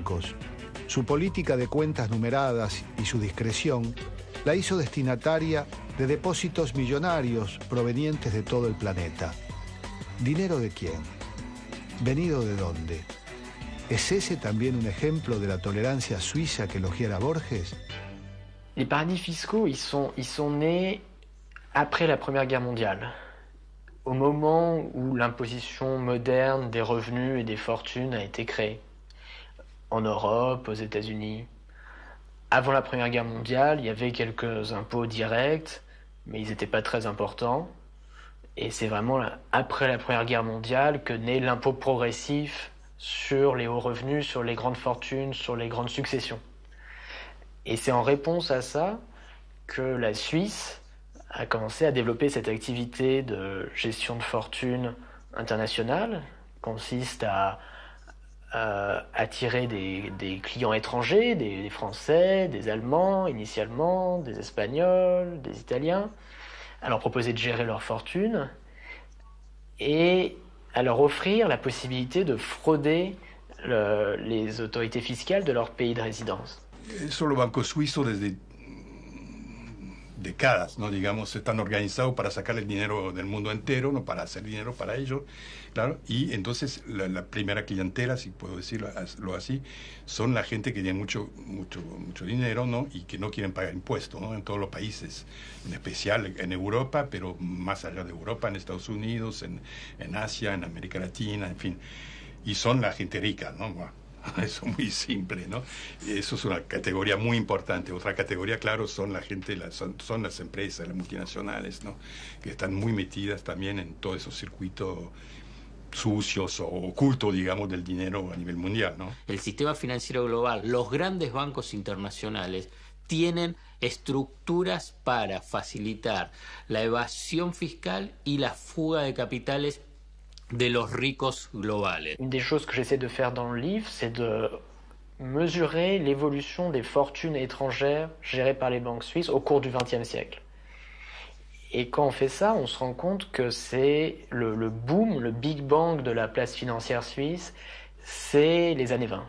bancos, su política de cuentas numeradas y su discreción la hizo destinataria de depósitos millonarios provenientes de todo el planeta. ¿Dinero de quién? ¿Venido de dónde? ¿Es ese también un ejemplo de la tolerancia suiza que elogiara Borges? Les paradis fiscaux, ils sont nés après la Première Guerre mondiale, au moment où l'imposition moderne des revenus et des fortunes a été créée, en Europe, aux États-Unis. Avant la Première Guerre mondiale, il y avait quelques impôts directs, mais ils n'étaient pas très importants. Et c'est vraiment après la Première Guerre mondiale que naît l'impôt progressif sur les hauts revenus, sur les grandes fortunes, sur les grandes successions. Et c'est en réponse à ça que la Suisse a commencé à développer cette activité de gestion de fortune internationale, qui consiste à attirer des clients étrangers, des Français, des Allemands initialement, des Espagnols, des Italiens, à leur proposer de gérer leur fortune et à leur offrir la possibilité de frauder les autorités fiscales de leur pays de résidence. Eso los bancos suizos desde décadas, ¿no? Digamos, están organizados para sacar el dinero del mundo entero, no para hacer dinero para ellos, claro, y entonces la primera clientela, si puedo decirlo así, son la gente que tiene mucho dinero, ¿no? Y que no quieren pagar impuestos, ¿no? En todos los países, en especial en Europa, pero más allá de Europa, en Estados Unidos, en Asia, en América Latina, en fin, y son la gente rica, ¿no? Eso es muy simple, ¿no? Eso es una categoría muy importante. Otra categoría, claro, son la gente, son las empresas, las multinacionales, ¿no? Que están muy metidas también en todos esos circuitos sucios o ocultos, digamos, del dinero a nivel mundial, ¿no? El sistema financiero global, los grandes bancos internacionales tienen estructuras para facilitar la evasión fiscal y la fuga de capitales de los ricos globales. Une des choses que j'essaie de faire dans le livre, c'est de mesurer l'évolution des fortunes étrangères gérées par les banques suisses au cours du XXe siècle. Et quand on fait ça, on se rend compte que c'est le boom, le Big Bang de la place financière suisse, c'est les années 20.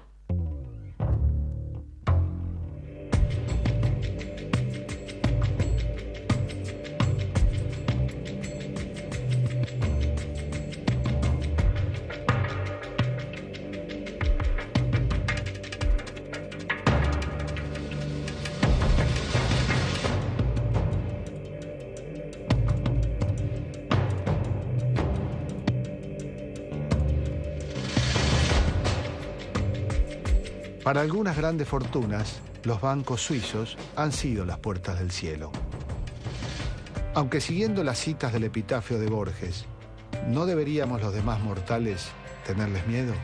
Para algunas grandes fortunas, los bancos suizos han sido las puertas del cielo. Aunque siguiendo las citas del epitafio de Borges, ¿no deberíamos los demás mortales tenerles miedo?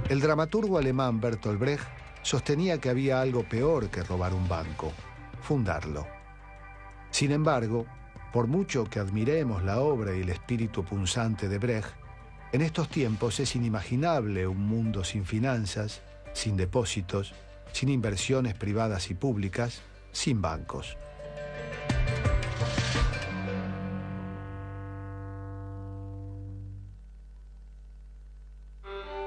El dramaturgo alemán Bertolt Brecht sostenía que había algo peor que robar un banco: fundarlo. Sin embargo, por mucho que admiremos la obra y el espíritu punzante de Brecht, en estos tiempos es inimaginable un mundo sin finanzas, sin depósitos, sin inversiones privadas y públicas, sin bancos.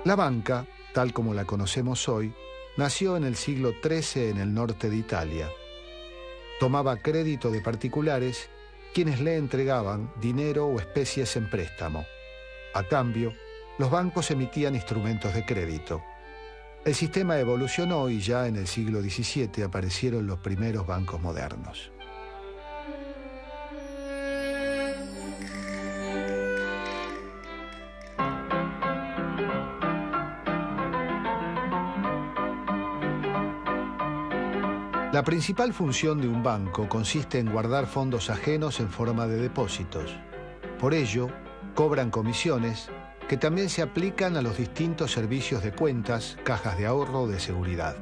La banca, tal como la conocemos hoy, nació en el siglo XIII en el norte de Italia. Tomaba crédito de particulares quienes le entregaban dinero o especies en préstamo. A cambio, los bancos emitían instrumentos de crédito. El sistema evolucionó y ya en el siglo XVII aparecieron los primeros bancos modernos. La principal función de un banco consiste en guardar fondos ajenos en forma de depósitos. Por ello, cobran comisiones que también se aplican a los distintos servicios de cuentas, cajas de ahorro o de seguridad.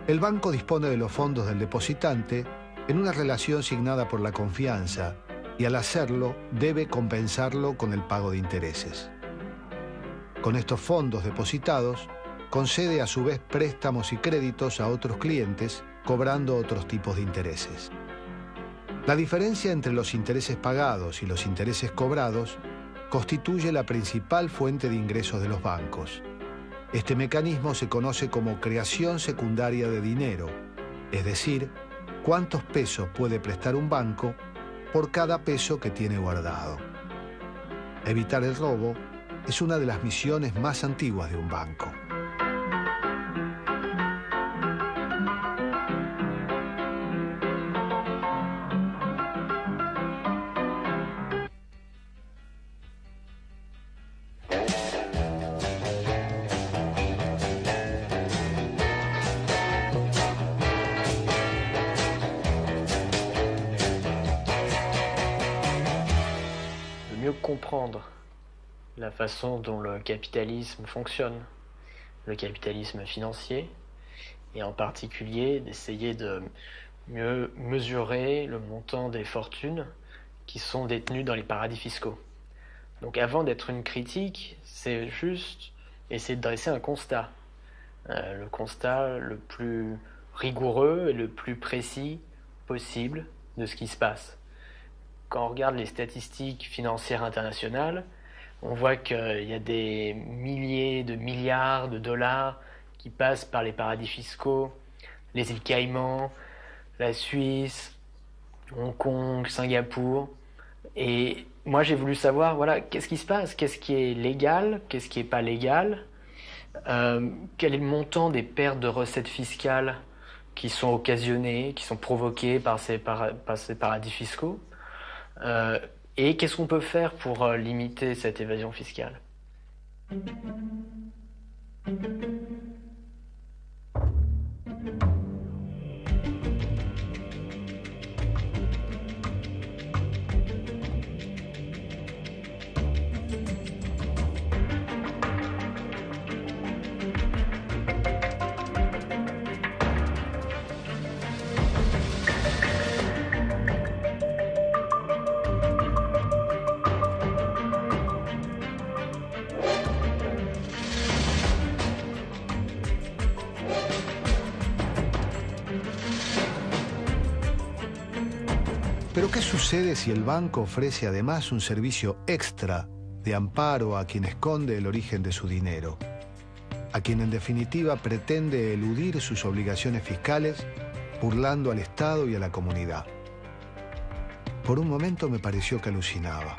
El banco dispone de los fondos del depositante en una relación signada por la confianza y al hacerlo debe compensarlo con el pago de intereses. Con estos fondos depositados, concede a su vez préstamos y créditos a otros clientes, cobrando otros tipos de intereses. La diferencia entre los intereses pagados y los intereses cobrados constituye la principal fuente de ingresos de los bancos. Este mecanismo se conoce como creación secundaria de dinero, es decir, cuántos pesos puede prestar un banco por cada peso que tiene guardado. Evitar el robo es una de las misiones más antiguas de un banco. Comprendre la façon dont le capitalisme fonctionne, le capitalisme financier, et en particulier d'essayer de mieux mesurer le montant des fortunes qui sont détenues dans les paradis fiscaux. Donc avant d'être une critique, c'est juste essayer de dresser un constat. Le constat le plus rigoureux et le plus précis possible de ce qui se passe. Quand on regarde les statistiques financières internationales, on voit qu'il y a des milliers de milliards de dollars qui passent par les paradis fiscaux, les îles Caïmans, la Suisse, Hong Kong, Singapour. Et moi, j'ai voulu savoir, voilà, qu'est-ce qui se passe? Qu'est-ce qui est légal? Qu'est-ce qui n'est pas légal? Quel est le montant des pertes de recettes fiscales qui sont occasionnées, qui sont provoquées par ces paradis fiscaux? Et qu'est-ce qu'on peut faire pour limiter cette évasion fiscale? Pero ¿qué sucede si el banco ofrece además un servicio extra de amparo a quien esconde el origen de su dinero? A quien en definitiva pretende eludir sus obligaciones fiscales burlando al Estado y a la comunidad. Por un momento me pareció que alucinaba.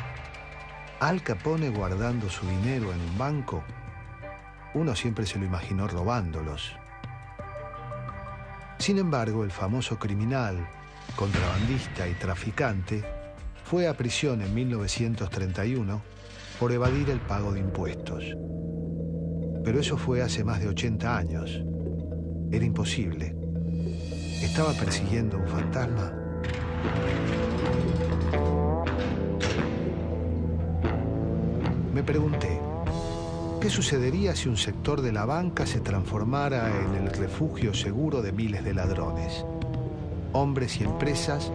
Al Capone guardando su dinero en un banco, uno siempre se lo imaginó robándolos. Sin embargo, el famoso criminal, contrabandista y traficante, fue a prisión en 1931 por evadir el pago de impuestos. Pero eso fue hace más de 80 años. Era imposible. ¿Estaba persiguiendo un fantasma? Me pregunté, ¿qué sucedería si un sector de la banca se transformara en el refugio seguro de miles de ladrones? Hombres y empresas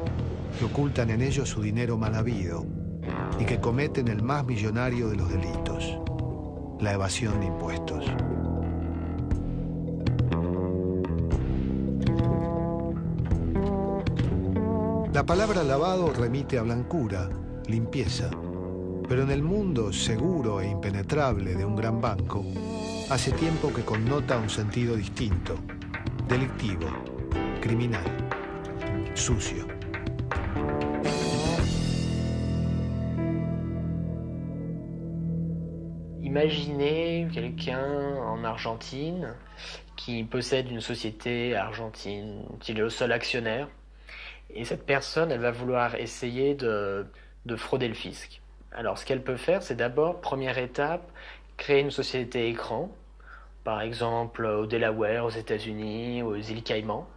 que ocultan en ellos su dinero mal habido y que cometen el más millonario de los delitos, la evasión de impuestos. La palabra lavado remite a blancura, limpieza, pero en el mundo seguro e impenetrable de un gran banco, hace tiempo que connota un sentido distinto, delictivo, criminal, sucio. Imaginez quelqu'un en Argentine qui possède une société argentine, il est le seul actionnaire, et cette personne, elle va vouloir essayer de frauder le fisc. Alors ce qu'elle peut faire, c'est d'abord, première étape, créer une société écran, par exemple au Delaware, aux États-Unis, aux îles Caïmans,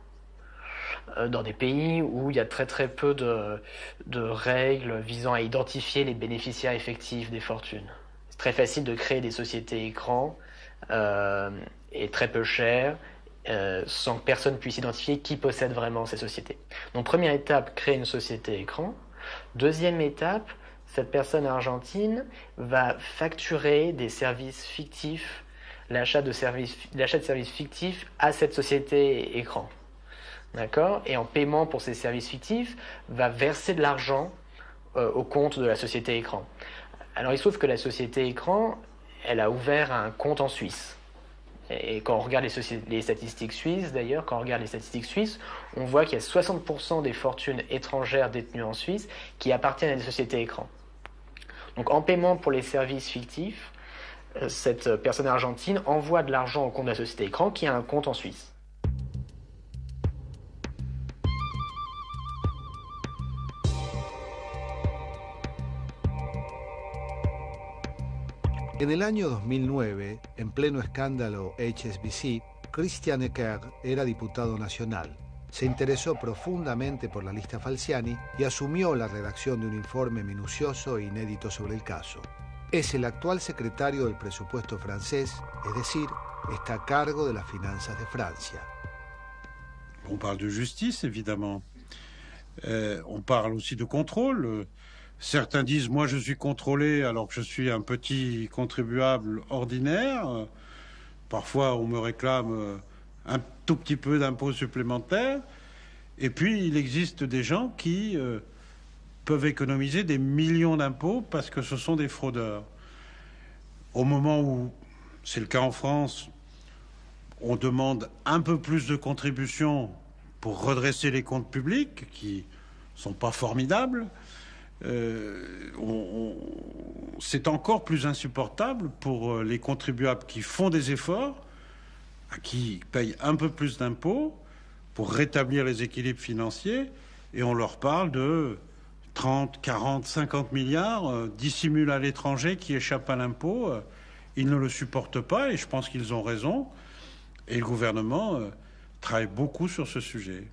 dans des pays où il y a très peu de règles visant à identifier les bénéficiaires effectifs des fortunes. C'est très facile de créer des sociétés écrans et très peu cher, sans que personne puisse identifier qui possède vraiment ces sociétés. Donc première étape, créer une société écran. Deuxième étape, cette personne argentine va facturer des services fictifs, l'achat de services fictifs à cette société écran. D'accord ? Et en paiement pour ces services fictifs, va verser de l'argent au compte de la société écran. Alors il se trouve que la société Écran, elle a ouvert un compte en Suisse. Et quand on regarde les statistiques suisses, d'ailleurs, quand on regarde les statistiques suisses, on voit qu'il y a 60% des fortunes étrangères détenues en Suisse qui appartiennent à des sociétés Écran. Donc en paiement pour les services fictifs, cette personne argentine envoie de l'argent au compte de la société Écran qui a un compte en Suisse. En el año 2009, en pleno escándalo HSBC, Christian Ecker era diputado nacional. Se interesó profundamente por la lista Falciani y asumió la redacción de un informe minucioso e inédito sobre el caso. Es el actual secretario del presupuesto francés, es decir, está a cargo de las finanzas de Francia. On parle de justice, évidemment. On parle aussi de contrôle. Certains disent, moi je suis contrôlé alors que je suis un petit contribuable ordinaire. Parfois on me réclame un tout petit peu d'impôts supplémentaires. Et puis il existe des gens qui peuvent économiser des millions d'impôts parce que ce sont des fraudeurs. Au moment où, c'est le cas en France, on demande un peu plus de contributions pour redresser les comptes publics, qui ne sont pas formidables, c'est encore plus insupportable pour les contribuables qui font des efforts, qui payent un peu plus d'impôts pour rétablir les équilibres financiers, et on leur parle de 30, 40, 50 milliards dissimulés à l'étranger qui échappent à l'impôt. Ils ne le supportent pas, et je pense qu'ils ont raison. Et le gouvernement travaille beaucoup sur ce sujet.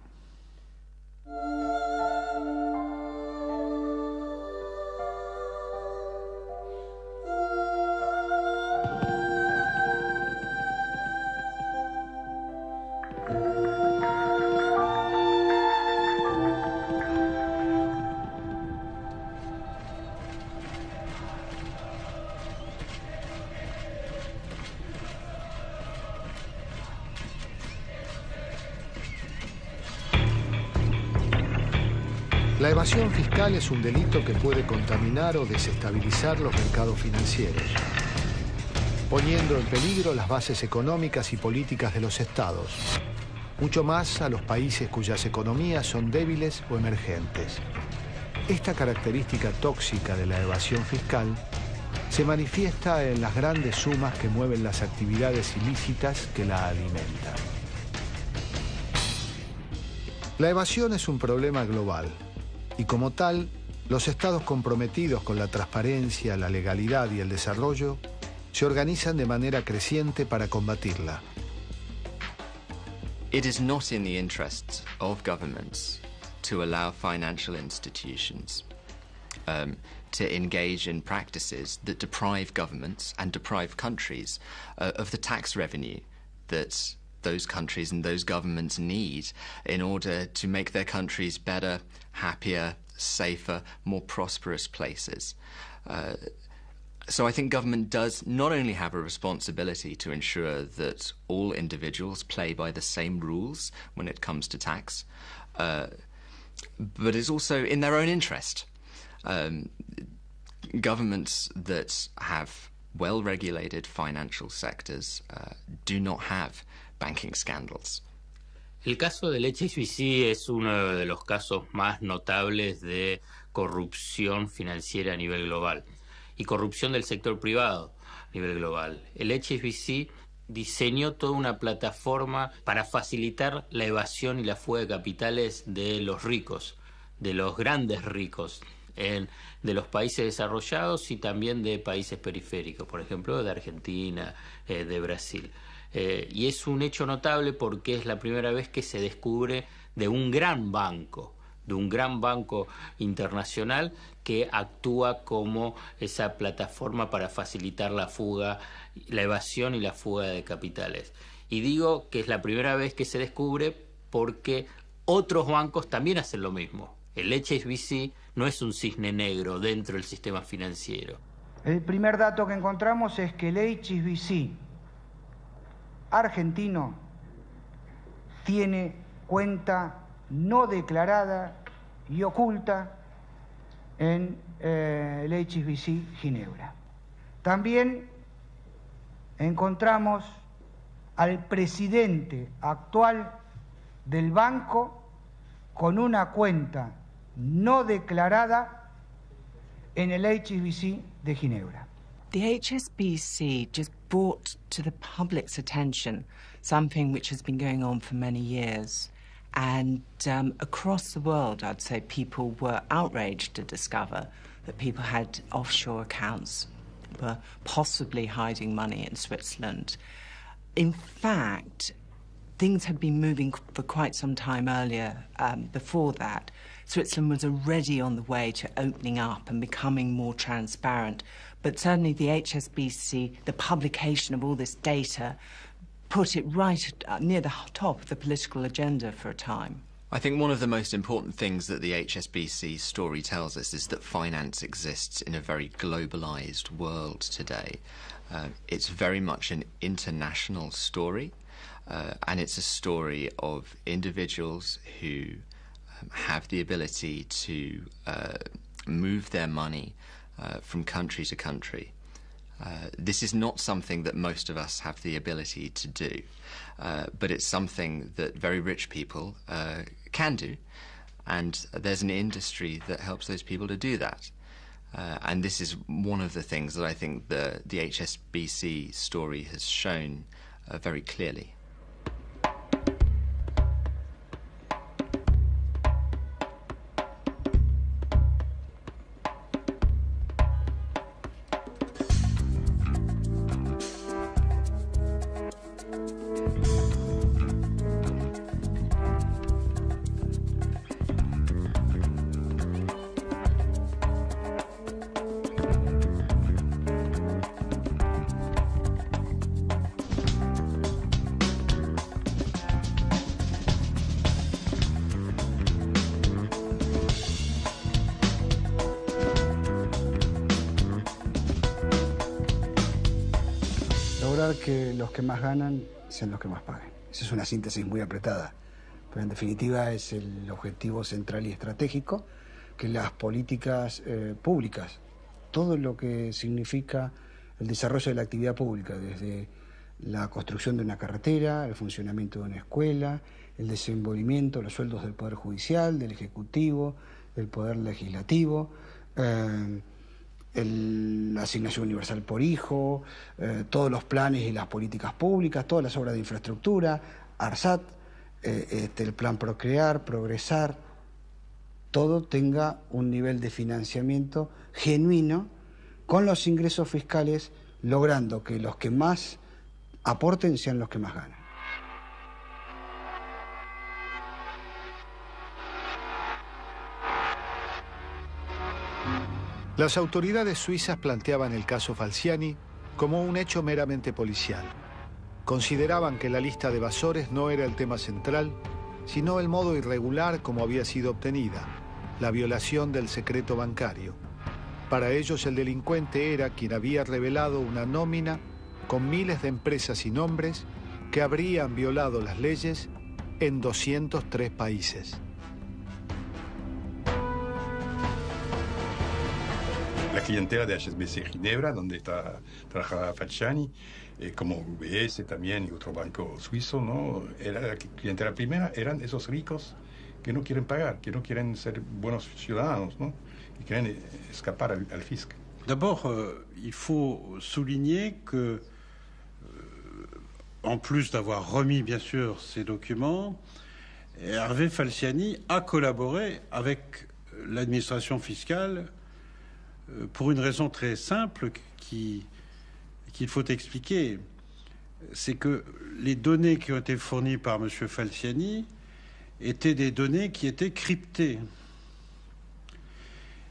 La evasión fiscal es un delito que puede contaminar o desestabilizar los mercados financieros, poniendo en peligro las bases económicas y políticas de los estados, mucho más a los países cuyas economías son débiles o emergentes. Esta característica tóxica de la evasión fiscal se manifiesta en las grandes sumas que mueven las actividades ilícitas que la alimentan. La evasión es un problema global. Y como tal, los estados comprometidos con la transparencia, la legalidad y el desarrollo se organizan de manera creciente para combatirla. It is not in the interests of governments to allow financial institutions to engage in practices that deprive governments and deprive countries of the tax revenue that those countries and those governments need in order to make their countries better, happier, safer, more prosperous places. So I think government does not only have a responsibility to ensure that all individuals play by the same rules when it comes to tax, but is also in their own interest. Governments that have well-regulated financial sectors do not have banking scandals. El caso del HSBC es uno de los casos más notables de corrupción financiera a nivel global y corrupción del sector privado a nivel global. El HSBC diseñó toda una plataforma para facilitar la evasión y la fuga de capitales de los ricos, de los grandes ricos, de los países desarrollados y también de países periféricos, por ejemplo de Argentina, de Brasil. Y es un hecho notable porque es la primera vez que se descubre de un gran banco internacional que actúa como esa plataforma para facilitar la fuga, la evasión y la fuga de capitales. Y digo que es la primera vez que se descubre porque otros bancos también hacen lo mismo. El HSBC no es un cisne negro dentro del sistema financiero. El primer dato que encontramos es que el HSBC argentino tiene cuenta no declarada y oculta en el HSBC Ginebra. También encontramos al presidente actual del banco con una cuenta no declarada en el HSBC de Ginebra. The HSBC just brought to the public's attention something which has been going on for many years. And across the world, I'd say people were outraged to discover that people had offshore accounts, were possibly hiding money in Switzerland. In fact, things had been moving for quite some time earlier. Before that, Switzerland was already on the way to opening up and becoming more transparent. But certainly the HSBC, the publication of all this data, put it right near the top of the political agenda for a time. I think one of the most important things that the HSBC story tells us is that finance exists in a very globalized world today. It's very much an international story, and it's a story of individuals who have the ability to move their money from country to country. This is not something that most of us have the ability to do, but it's something that very rich people can do, and there's an industry that helps those people to do that. And this is one of the things that I think the HSBC story has shown very clearly. Que los que más ganan sean los que más paguen. Esa es una síntesis muy apretada, pero en definitiva es el objetivo central y estratégico, que las políticas públicas, todo lo que significa el desarrollo de la actividad pública, desde la construcción de una carretera, el funcionamiento de una escuela, el desenvolvimiento, los sueldos del Poder Judicial, del Ejecutivo, del Poder Legislativo, la asignación universal por hijo, todos los planes y las políticas públicas, todas las obras de infraestructura, ARSAT, el plan Procrear, Progresar, todo tenga un nivel de financiamiento genuino con los ingresos fiscales, logrando que los que más aporten sean los que más ganan. Las autoridades suizas planteaban el caso Falciani como un hecho meramente policial. Consideraban que la lista de evasores no era el tema central, sino el modo irregular como había sido obtenida, la violación del secreto bancario. Para ellos el delincuente era quien había revelado una nómina con miles de empresas y nombres que habrían violado las leyes en 203 países. La clientela de HSBC Ginebra, donde trabajaba Falciani, como UBS también y otro banco suizo, ¿no? Era la clientela primera, eran esos ricos que no quieren pagar, que no quieren ser buenos ciudadanos, ¿no? Y quieren escapar al fisc. D'abord, il faut souligner que, en plus d'avoir remis bien sûr ces documents, Hervé Falciani a collaboré avec l'administration fiscale pour une raison très simple qu'il faut expliquer. C'est que les données qui ont été fournies par M. Falciani étaient des données qui étaient cryptées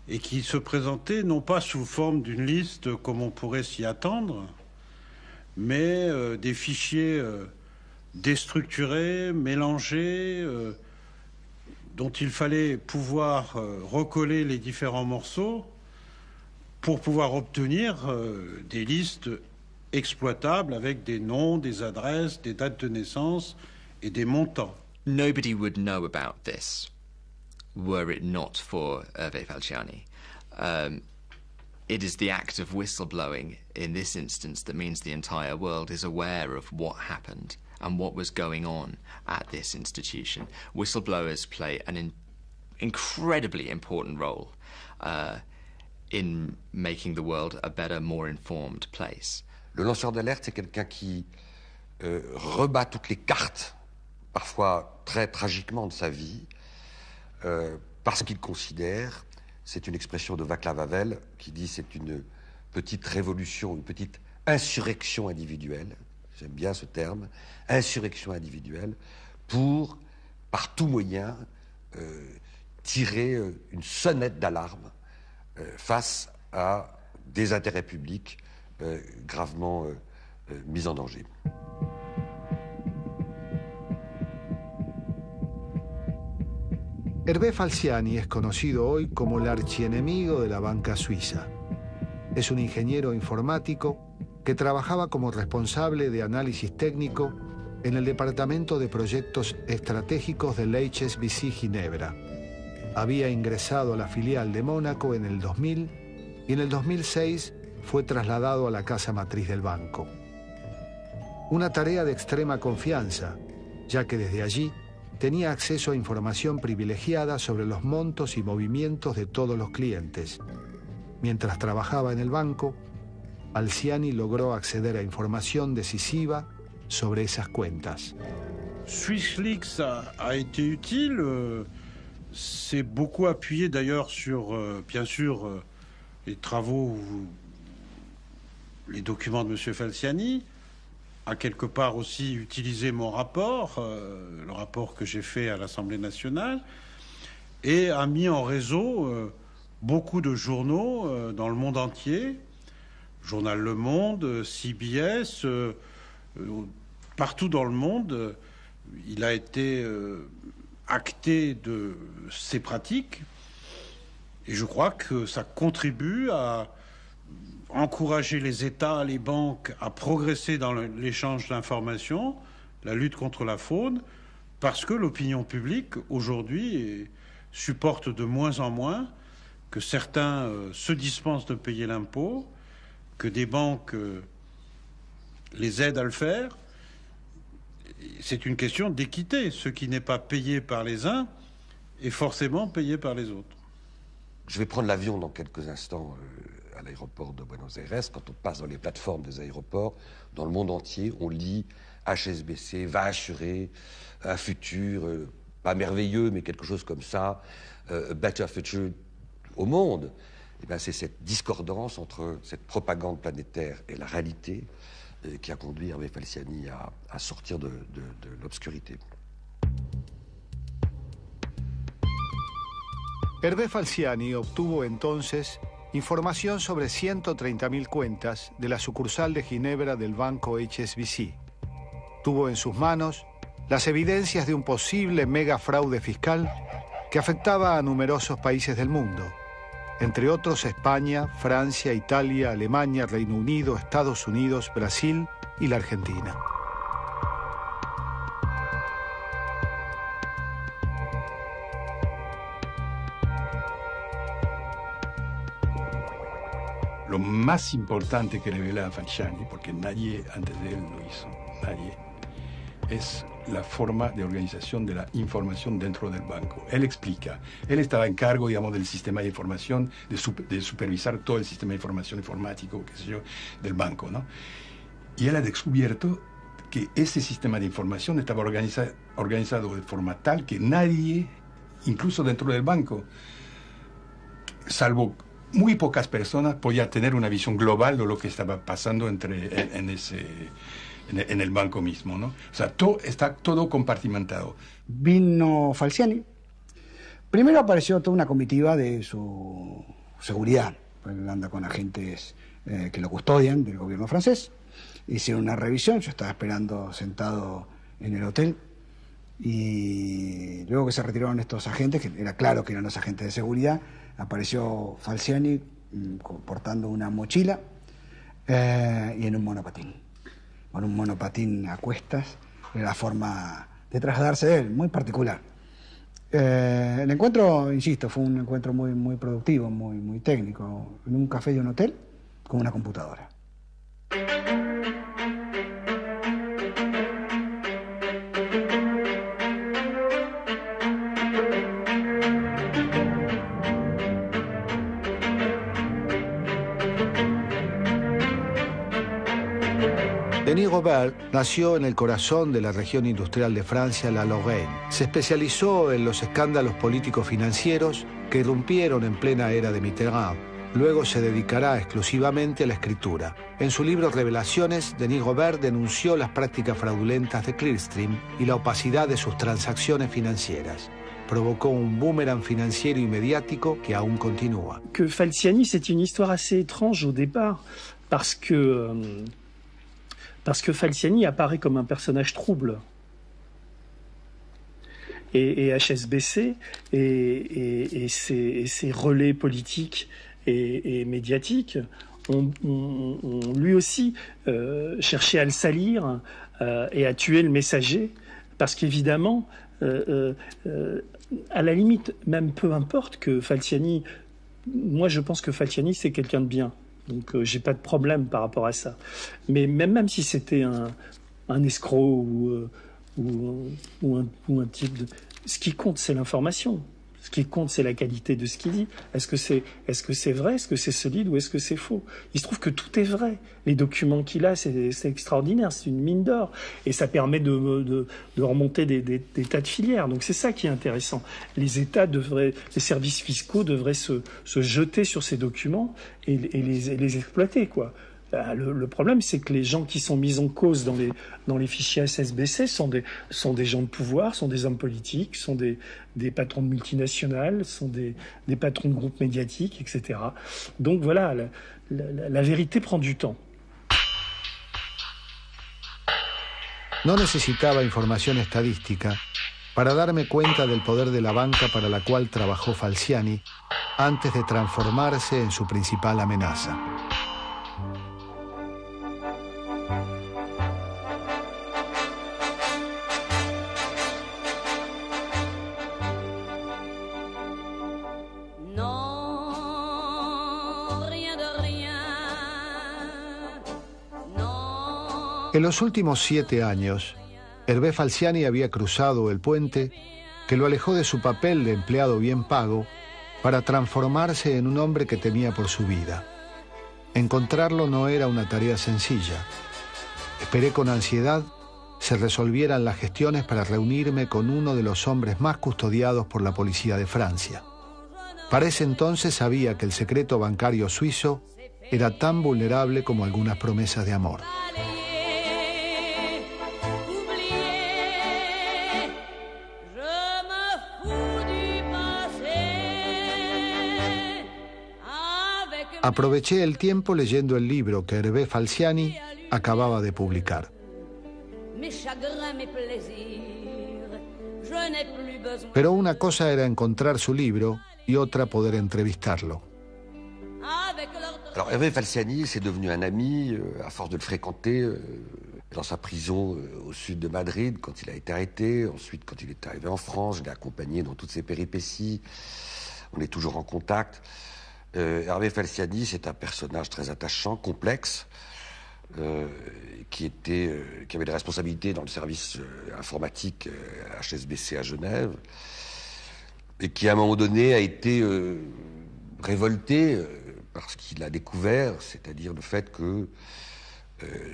et qui se présentaient non pas sous forme d'une liste comme on pourrait s'y attendre, mais des fichiers déstructurés, mélangés, dont il fallait pouvoir recoller les différents morceaux pour pouvoir obtenir des listes exploitables avec des noms, des adresses, des dates de naissance et des montants. Nobody would know about this were it not for Hervé Falciani. it is the act of whistleblowing in this instance that means the entire world is aware of what happened and what was going on at this institution. Whistleblowers play an incredibly important role in making the world a better, more informed place. Le lanceur d'alerte, c'est quelqu'un qui rebat toutes les cartes, parfois très tragiquement de sa vie, parce qu'il considère, c'est une expression de Václav Havel, qui dit c'est une petite révolution, une petite insurrection individuelle, j'aime bien ce terme, insurrection individuelle, pour, par tout moyen, tirer une sonnette d'alarme face à des intérêts publics gravement mis en danger. Hervé Falciani es conocido hoy como el archienemigo de la banca suiza. Es un ingeniero informático que trabajaba como responsable de análisis técnico en el Departamento de Proyectos Estratégicos del HSBC Ginebra. Había ingresado a la filial de Mónaco en el 2000 y en el 2006 fue trasladado a la casa matriz del banco. Una tarea de extrema confianza, ya que desde allí tenía acceso a información privilegiada sobre los montos y movimientos de todos los clientes. Mientras trabajaba en el banco, Falciani logró acceder a información decisiva sobre esas cuentas. SwissLeaks a été utile, c'est beaucoup appuyé d'ailleurs sur, bien sûr, les travaux, les documents de M. Falciani, a quelque part aussi utilisé mon rapport, le rapport que j'ai fait à l'Assemblée nationale, et a mis en réseau beaucoup de journaux dans le monde entier, Journal Le Monde, CBS, partout dans le monde. Il a été acté de ces pratiques, et je crois que ça contribue à encourager les États, les banques à progresser dans l'échange d'informations, la lutte contre la fraude, parce que l'opinion publique, aujourd'hui, supporte de moins en moins que certains se dispensent de payer l'impôt, que des banques les aident à le faire. C'est une question d'équité. Ce qui n'est pas payé par les uns est forcément payé par les autres. Je vais prendre l'avion dans quelques instants à l'aéroport de Buenos Aires. Quand on passe dans les plateformes des aéroports, dans le monde entier, on lit HSBC va assurer un futur, pas merveilleux, mais quelque chose comme ça, better future au monde. Et bien, c'est cette discordance entre cette propagande planétaire et la réalité qui a conduit Hervé Falciani à sortir de l'obscurité. Hervé Falciani obtuvo entonces información sobre 130.000 cuentas de la sucursal de Ginebra del banco HSBC. Tuvo en sus manos las evidencias de un posible mega fraude fiscal que afectaba a numerosos países del mundo, entre otros España, Francia, Italia, Alemania, Reino Unido, Estados Unidos, Brasil y la Argentina. Lo más importante que revela Falciani, porque nadie antes de él lo hizo, nadie, es la forma de organización de la información dentro del banco. Él explica, él estaba en cargo, digamos, del sistema de información, de supervisar todo el sistema de información informático, qué sé yo, del banco, ¿no? Y él ha descubierto que ese sistema de información estaba organizado de forma tal que nadie, incluso dentro del banco, salvo muy pocas personas, podía tener una visión global de lo que estaba pasando en el banco mismo, ¿no? O sea, está todo compartimentado. Vino Falciani. Primero apareció toda una comitiva de su seguridad. Él anda con agentes que lo custodian del gobierno francés. Hicieron una revisión, yo estaba esperando sentado en el hotel. Y luego que se retiraron estos agentes, que era claro que eran los agentes de seguridad, apareció Falciani portando una mochila y en un monopatín. Con un monopatín a cuestas, era la forma de trasladarse de él, muy particular. El encuentro, insisto, fue un encuentro muy productivo, muy técnico, en un café de un hotel con una computadora. Denis Robert nació en el corazón de la región industrial de Francia, la Lorraine. Se especializó en los escándalos políticos financieros que irrumpieron en plena era de Mitterrand. Luego se dedicará exclusivamente a la escritura. En su libro Revelaciones, Denis Robert denunció las prácticas fraudulentas de Clearstream y la opacidad de sus transacciones financieras. Provocó un boomerang financiero y mediático que aún continúa. Que Falciani, c'est une histoire assez étrange au départ, parce que Falciani apparaît comme un personnage trouble. Et HSBC et ses relais politiques et médiatiques ont lui aussi cherché à le salir et à tuer le messager, parce qu'évidemment, à la limite, même peu importe que Falciani... Moi, je pense que Falciani, c'est quelqu'un de bien. Donc j'ai pas de problème par rapport à ça. Mais même si c'était un escroc ou un type de... Ce qui compte, c'est l'information. Ce qui compte, c'est la qualité de ce qu'il dit. Est-ce que c'est vrai? Est-ce que c'est solide? Ou est-ce que c'est faux? Il se trouve que tout est vrai. Les documents qu'il a, c'est extraordinaire. C'est une mine d'or. Et ça permet de remonter des tas de filières. Donc c'est ça qui est intéressant. Les États les services fiscaux devraient se jeter sur ces documents et les exploiter, quoi. Le problème, c'est que les gens qui sont mis en cause dans les fichiers HSBC sont des gens de pouvoir, sont des hommes politiques, sont des patrons de multinationales, sont des patrons de groupes médiatiques, etc. Donc voilà, la vérité prend du temps. No necesitaba información estadística para darme cuenta del poder de la banca para la cual trabajó Falciani antes de transformarse en su principal amenaza. En los últimos 7 años, Hervé Falciani había cruzado el puente que lo alejó de su papel de empleado bien pago para transformarse en un hombre que temía por su vida. Encontrarlo no era una tarea sencilla. Esperé con ansiedad se resolvieran las gestiones para reunirme con uno de los hombres más custodiados por la policía de Francia. Para ese entonces sabía que el secreto bancario suizo era tan vulnerable como algunas promesas de amor. Aproveché el tiempo leyendo el libro que Hervé Falciani acababa de publicar. Pero una cosa era encontrar su libro y otra poder entrevistarlo. Alors Hervé Falciani, c'est devenu un ami à force de le fréquenter dans sa prison au sud de Madrid quand il a été arrêté. Ensuite, quand il est arrivé en France, je l'ai accompagné dans toutes ses péripéties. On est toujours en contact. Hervé Falciani, c'est un personnage très attachant, complexe, qui avait des responsabilités dans le service informatique HSBC à Genève, et qui, à un moment donné, a été révolté par ce qu'il a découvert, c'est-à-dire le fait que,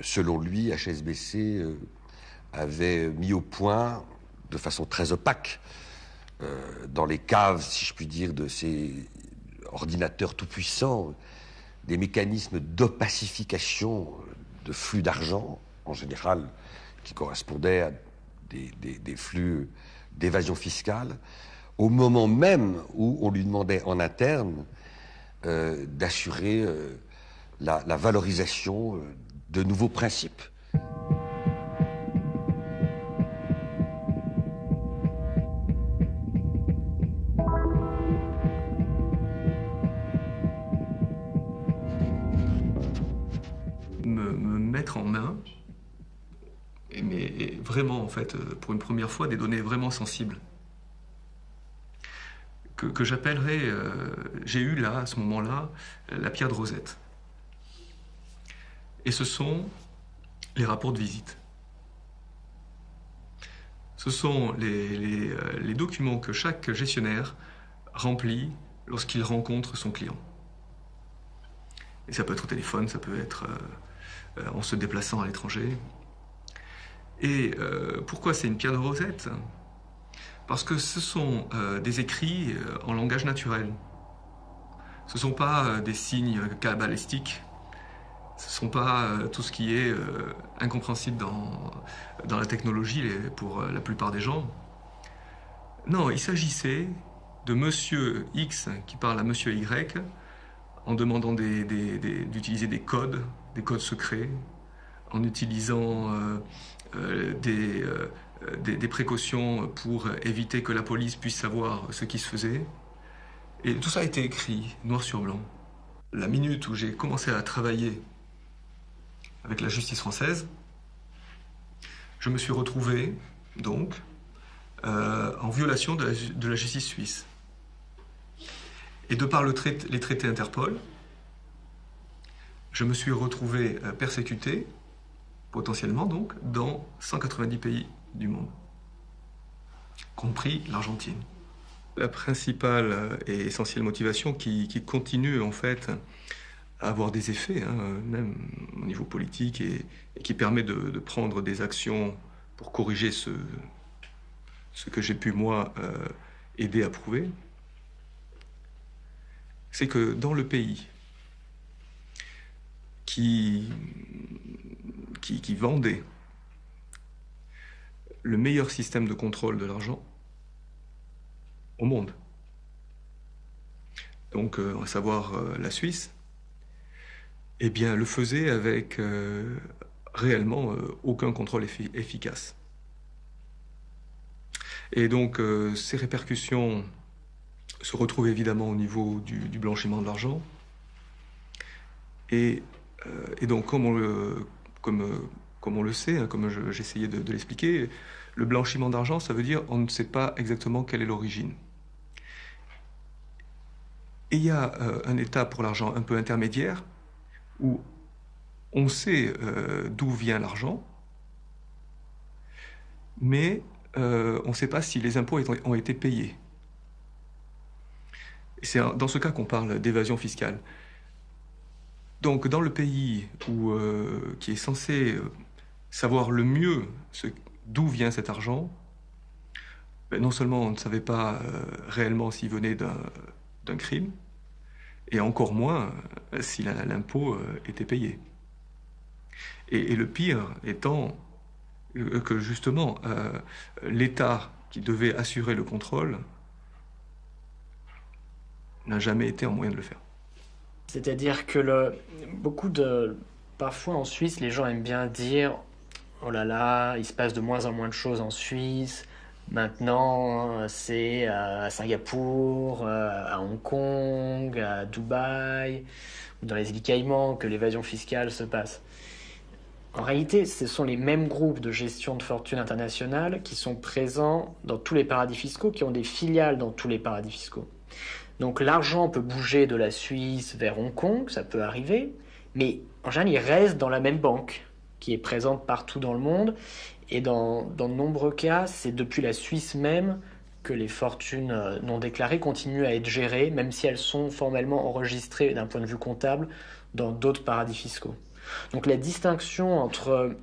selon lui, HSBC avait mis au point, de façon très opaque, dans les caves, si je puis dire, de ces ordinateurs tout-puissants, des mécanismes d'opacification de flux d'argent, en général, qui correspondaient à des flux d'évasion fiscale, au moment même où on lui demandait en interne d'assurer la valorisation de nouveaux principes. Me mettre en main, mais vraiment en fait, pour une première fois, des données vraiment sensibles. que j'appellerais, j'ai eu là, à ce moment-là, la pierre de Rosette. Et ce sont les rapports de visite. Ce sont les documents que chaque gestionnaire remplit lorsqu'il rencontre son client. Et ça peut être au téléphone, ça peut être en se déplaçant à l'étranger. Et pourquoi c'est une pierre de Rosette ? Parce que ce sont des écrits en langage naturel. Ce ne sont pas des signes cabalistiques. Ce ne sont pas tout ce qui est incompréhensible dans la technologie pour la plupart des gens. Non, il s'agissait de Monsieur X qui parle à Monsieur Y en demandant d'utiliser des codes secrets, en utilisant des précautions pour éviter que la police puisse savoir ce qui se faisait. Et tout ça a été écrit, noir sur blanc. La minute où j'ai commencé à travailler avec la justice française, je me suis retrouvé, donc, en violation de la justice suisse. Et de par les traités Interpol, je me suis retrouvé persécuté, potentiellement donc, dans 190 pays du monde, compris l'Argentine. La principale et essentielle motivation qui continue en fait à avoir des effets, même au niveau politique, et qui permet de prendre des actions pour corriger ce que j'ai pu, moi, aider à prouver, c'est que dans le pays qui vendait le meilleur système de contrôle de l'argent au monde, donc à savoir la Suisse, eh bien le faisait avec réellement aucun contrôle efficace. Et donc ces répercussions se retrouvent évidemment au niveau du blanchiment de l'argent. Et donc comme on le sait, comme j'essayais de l'expliquer, le blanchiment d'argent, ça veut dire on ne sait pas exactement quelle est l'origine. Et il y a un état pour l'argent un peu intermédiaire où on sait d'où vient l'argent, mais on ne sait pas si les impôts ont été payés. Et c'est dans ce cas qu'on parle d'évasion fiscale. Donc dans le pays qui est censé savoir le mieux d'où vient cet argent, non seulement on ne savait pas réellement s'il venait d'un crime, et encore moins si l'impôt était payé. Et le pire étant que justement l'État qui devait assurer le contrôle n'a jamais été en moyen de le faire. C'est-à-dire que parfois en Suisse, les gens aiment bien dire « Oh là là, il se passe de moins en moins de choses en Suisse, maintenant c'est à Singapour, à Hong Kong, à Dubaï, ou dans les îles Caïmans que l'évasion fiscale se passe ». En réalité, ce sont les mêmes groupes de gestion de fortune internationale qui sont présents dans tous les paradis fiscaux, qui ont des filiales dans tous les paradis fiscaux. Donc l'argent peut bouger de la Suisse vers Hong Kong, ça peut arriver, mais en général, il reste dans la même banque qui est présente partout dans le monde. Et dans de nombreux cas, c'est depuis la Suisse même que les fortunes non déclarées continuent à être gérées, même si elles sont formellement enregistrées d'un point de vue comptable dans d'autres paradis fiscaux. Donc la distinction entre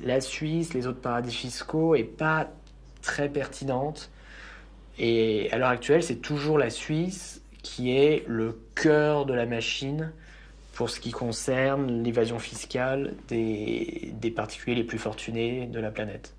la Suisse, les autres paradis fiscaux n'est pas très pertinente. Et à l'heure actuelle, c'est toujours la Suisse qui est le cœur de la machine pour ce qui concerne l'évasion fiscale des particuliers les plus fortunés de la planète.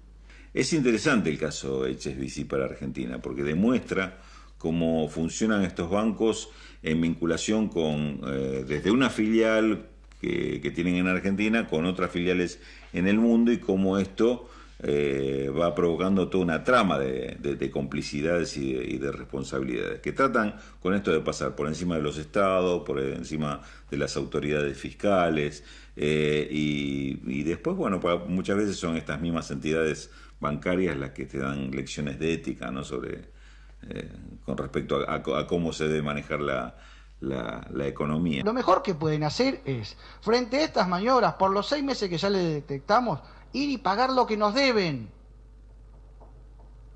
Es interesante el caso HSBC para Argentina porque demuestra cómo funcionan estos bancos en vinculación con desde una filial que tienen en Argentina con otras filiales en el mundo y cómo esto va provocando toda una trama de complicidades y de responsabilidades que tratan con esto de pasar por encima de los estados, por encima de las autoridades fiscales y después, bueno, muchas veces son estas mismas entidades bancarias las que te dan lecciones de ética, ¿no? sobre con respecto a cómo se debe manejar la economía. Lo mejor que pueden hacer es, frente a estas maniobras, por los 6 meses que ya les detectamos, ir y pagar lo que nos deben.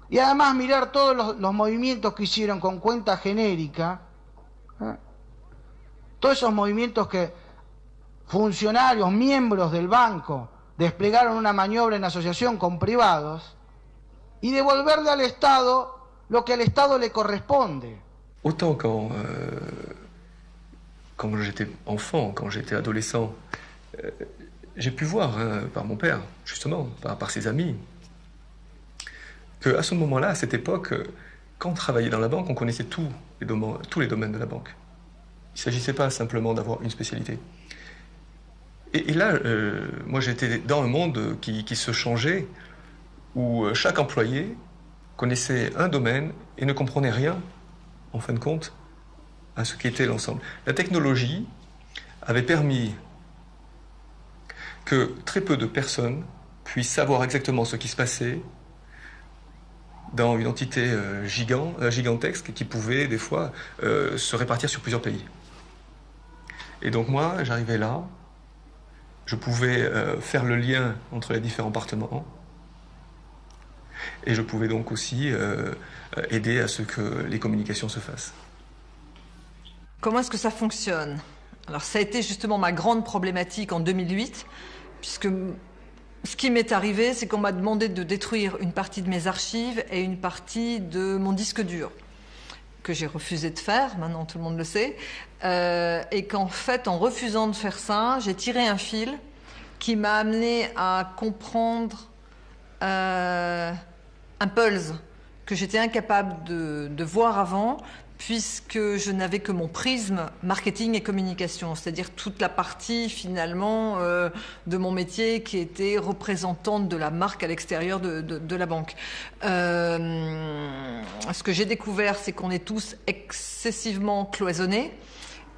Y además mirar todos los movimientos que hicieron con cuenta genérica, todos esos movimientos que funcionarios, miembros del banco, desplegaron una maniobra en asociación con privados, y devolverle al Estado lo que al Estado le corresponde. Autant quand j'étais enfant, quand j'étais adolescent, j'ai pu voir par mon père, justement, par ses amis, qu'à ce moment-là, à cette époque, quand on travaillait dans la banque, on connaissait tous les domaines de la banque. Il ne s'agissait pas simplement d'avoir une spécialité. Et là, moi j'étais dans un monde qui se changeait, où chaque employé connaissait un domaine et ne comprenait rien, en fin de compte, à ce qu'était l'ensemble. La technologie avait permis que très peu de personnes puissent savoir exactement ce qui se passait dans une entité gigantesque qui pouvait des fois se répartir sur plusieurs pays. Et donc moi, j'arrivais là, je pouvais faire le lien entre les différents départements et je pouvais donc aussi aider à ce que les communications se fassent. Comment est-ce que ça fonctionne? Alors ça a été justement ma grande problématique en 2008, puisque ce qui m'est arrivé, c'est qu'on m'a demandé de détruire une partie de mes archives et une partie de mon disque dur, que j'ai refusé de faire, maintenant tout le monde le sait, et qu'en fait, en refusant de faire ça, j'ai tiré un fil qui m'a amené à comprendre un pulse que j'étais incapable de voir avant, puisque je n'avais que mon prisme marketing et communication, c'est-à-dire toute la partie finalement de mon métier qui était représentante de la marque à l'extérieur de la banque. Ce que j'ai découvert, c'est qu'on est tous excessivement cloisonnés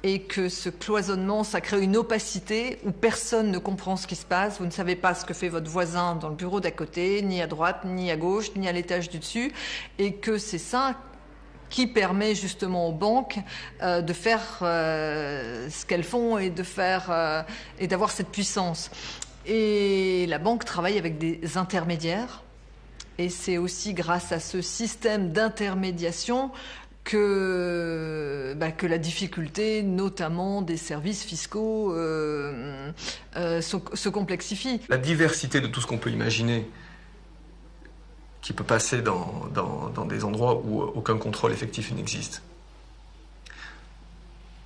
et que ce cloisonnement, ça crée une opacité où personne ne comprend ce qui se passe. Vous ne savez pas ce que fait votre voisin dans le bureau d'à côté, ni à droite, ni à gauche, ni à l'étage du dessus, et que c'est ça qui permet justement aux banques de faire ce qu'elles font et et d'avoir cette puissance. Et la banque travaille avec des intermédiaires, et c'est aussi grâce à ce système d'intermédiation que la difficulté, notamment des services fiscaux, se complexifie. La diversité de tout ce qu'on peut imaginer, qui peut passer dans des endroits où aucun contrôle effectif n'existe.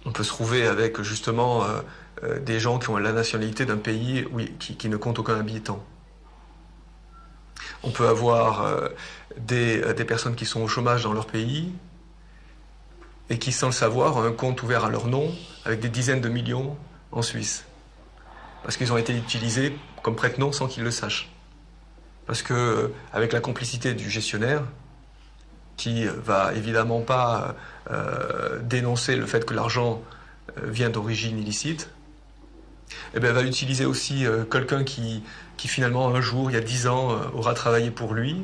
On peut se trouver avec justement des gens qui ont la nationalité d'un pays qui ne compte aucun habitant. On peut avoir des personnes qui sont au chômage dans leur pays et qui, sans le savoir, ont un compte ouvert à leur nom avec des dizaines de millions en Suisse. Parce qu'ils ont été utilisés comme prête-nom sans qu'ils le sachent. Parce que, avec la complicité du gestionnaire, qui va évidemment pas dénoncer le fait que l'argent vient d'origine illicite, eh bien, va utiliser aussi quelqu'un qui finalement un jour, il y a 10 ans, aura travaillé pour lui,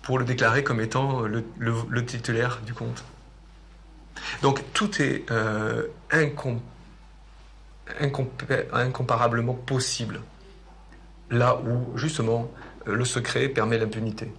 pour le déclarer comme étant le titulaire du compte. Donc tout est incomparablement possible, là où justement le secret permet l'impunité.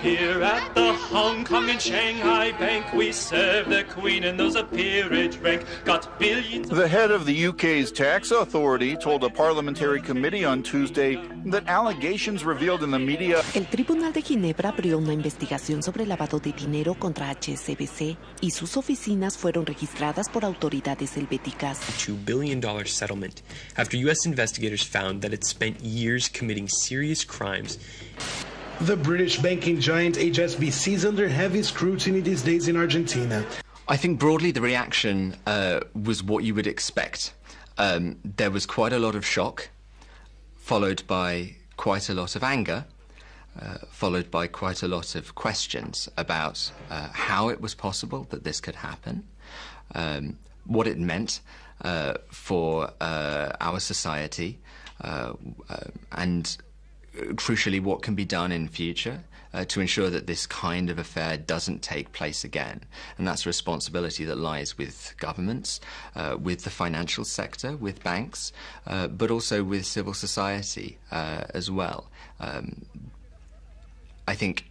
Here at the Hong Kong and Shanghai Bank, we serve the Queen and those of peerage rank. Got billions. The head of the UK's tax authority told a parliamentary committee on Tuesday that allegations revealed in the media. El Tribunal de Ginebra abrió una investigación sobre lavado de dinero contra HSBC y sus oficinas fueron registradas por autoridades helvéticas. $2 billion settlement after U.S. investigators found that it spent years committing serious crimes. The British banking giant HSBC is under heavy scrutiny these days in Argentina. I think broadly the reaction was what you would expect. There was quite a lot of shock, followed by quite a lot of anger, followed by quite a lot of questions about how it was possible that this could happen, what it meant for our society, and crucially, what can be done in future to ensure that this kind of affair doesn't take place again. And that's a responsibility that lies with governments, with the financial sector, with banks, but also with civil society as well. I think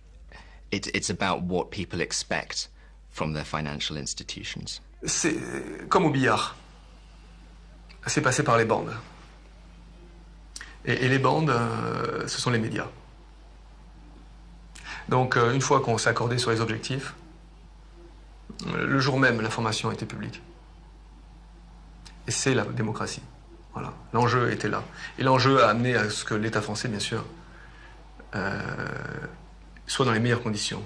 it's about what people expect from their financial institutions. C'est comme au billard. C'est passé par les bandes. Et les bandes, ce sont les médias. Donc, une fois qu'on s'est accordé sur les objectifs, le jour même, l'information était publique. Et c'est la démocratie. Voilà. L'enjeu était là. Et l'enjeu a amené à ce que l'État français, bien sûr, soit dans les meilleures conditions.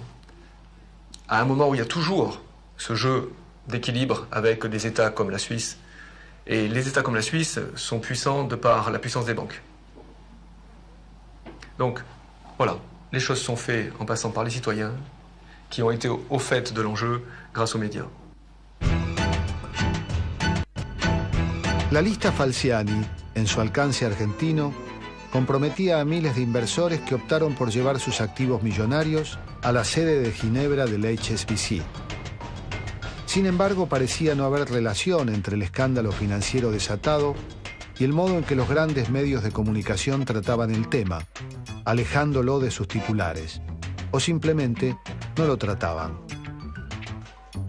À un moment où il y a toujours ce jeu d'équilibre avec des États comme la Suisse. Et les États comme la Suisse sont puissants de par la puissance des banques. Donc, voilà, les choses sont faites en passant par les citoyens qui ont été au fait de l'enjeu grâce aux médias. La lista Falciani, en su alcance argentino, comprometía a miles de inversores que optaron por llevar sus activos millonarios a la sede de Ginebra del HSBC. Sin embargo, parecía no haber relación entre el escándalo financiero desatado y el modo en que los grandes medios de comunicación trataban el tema, alejándolo de sus titulares, o simplemente no lo trataban.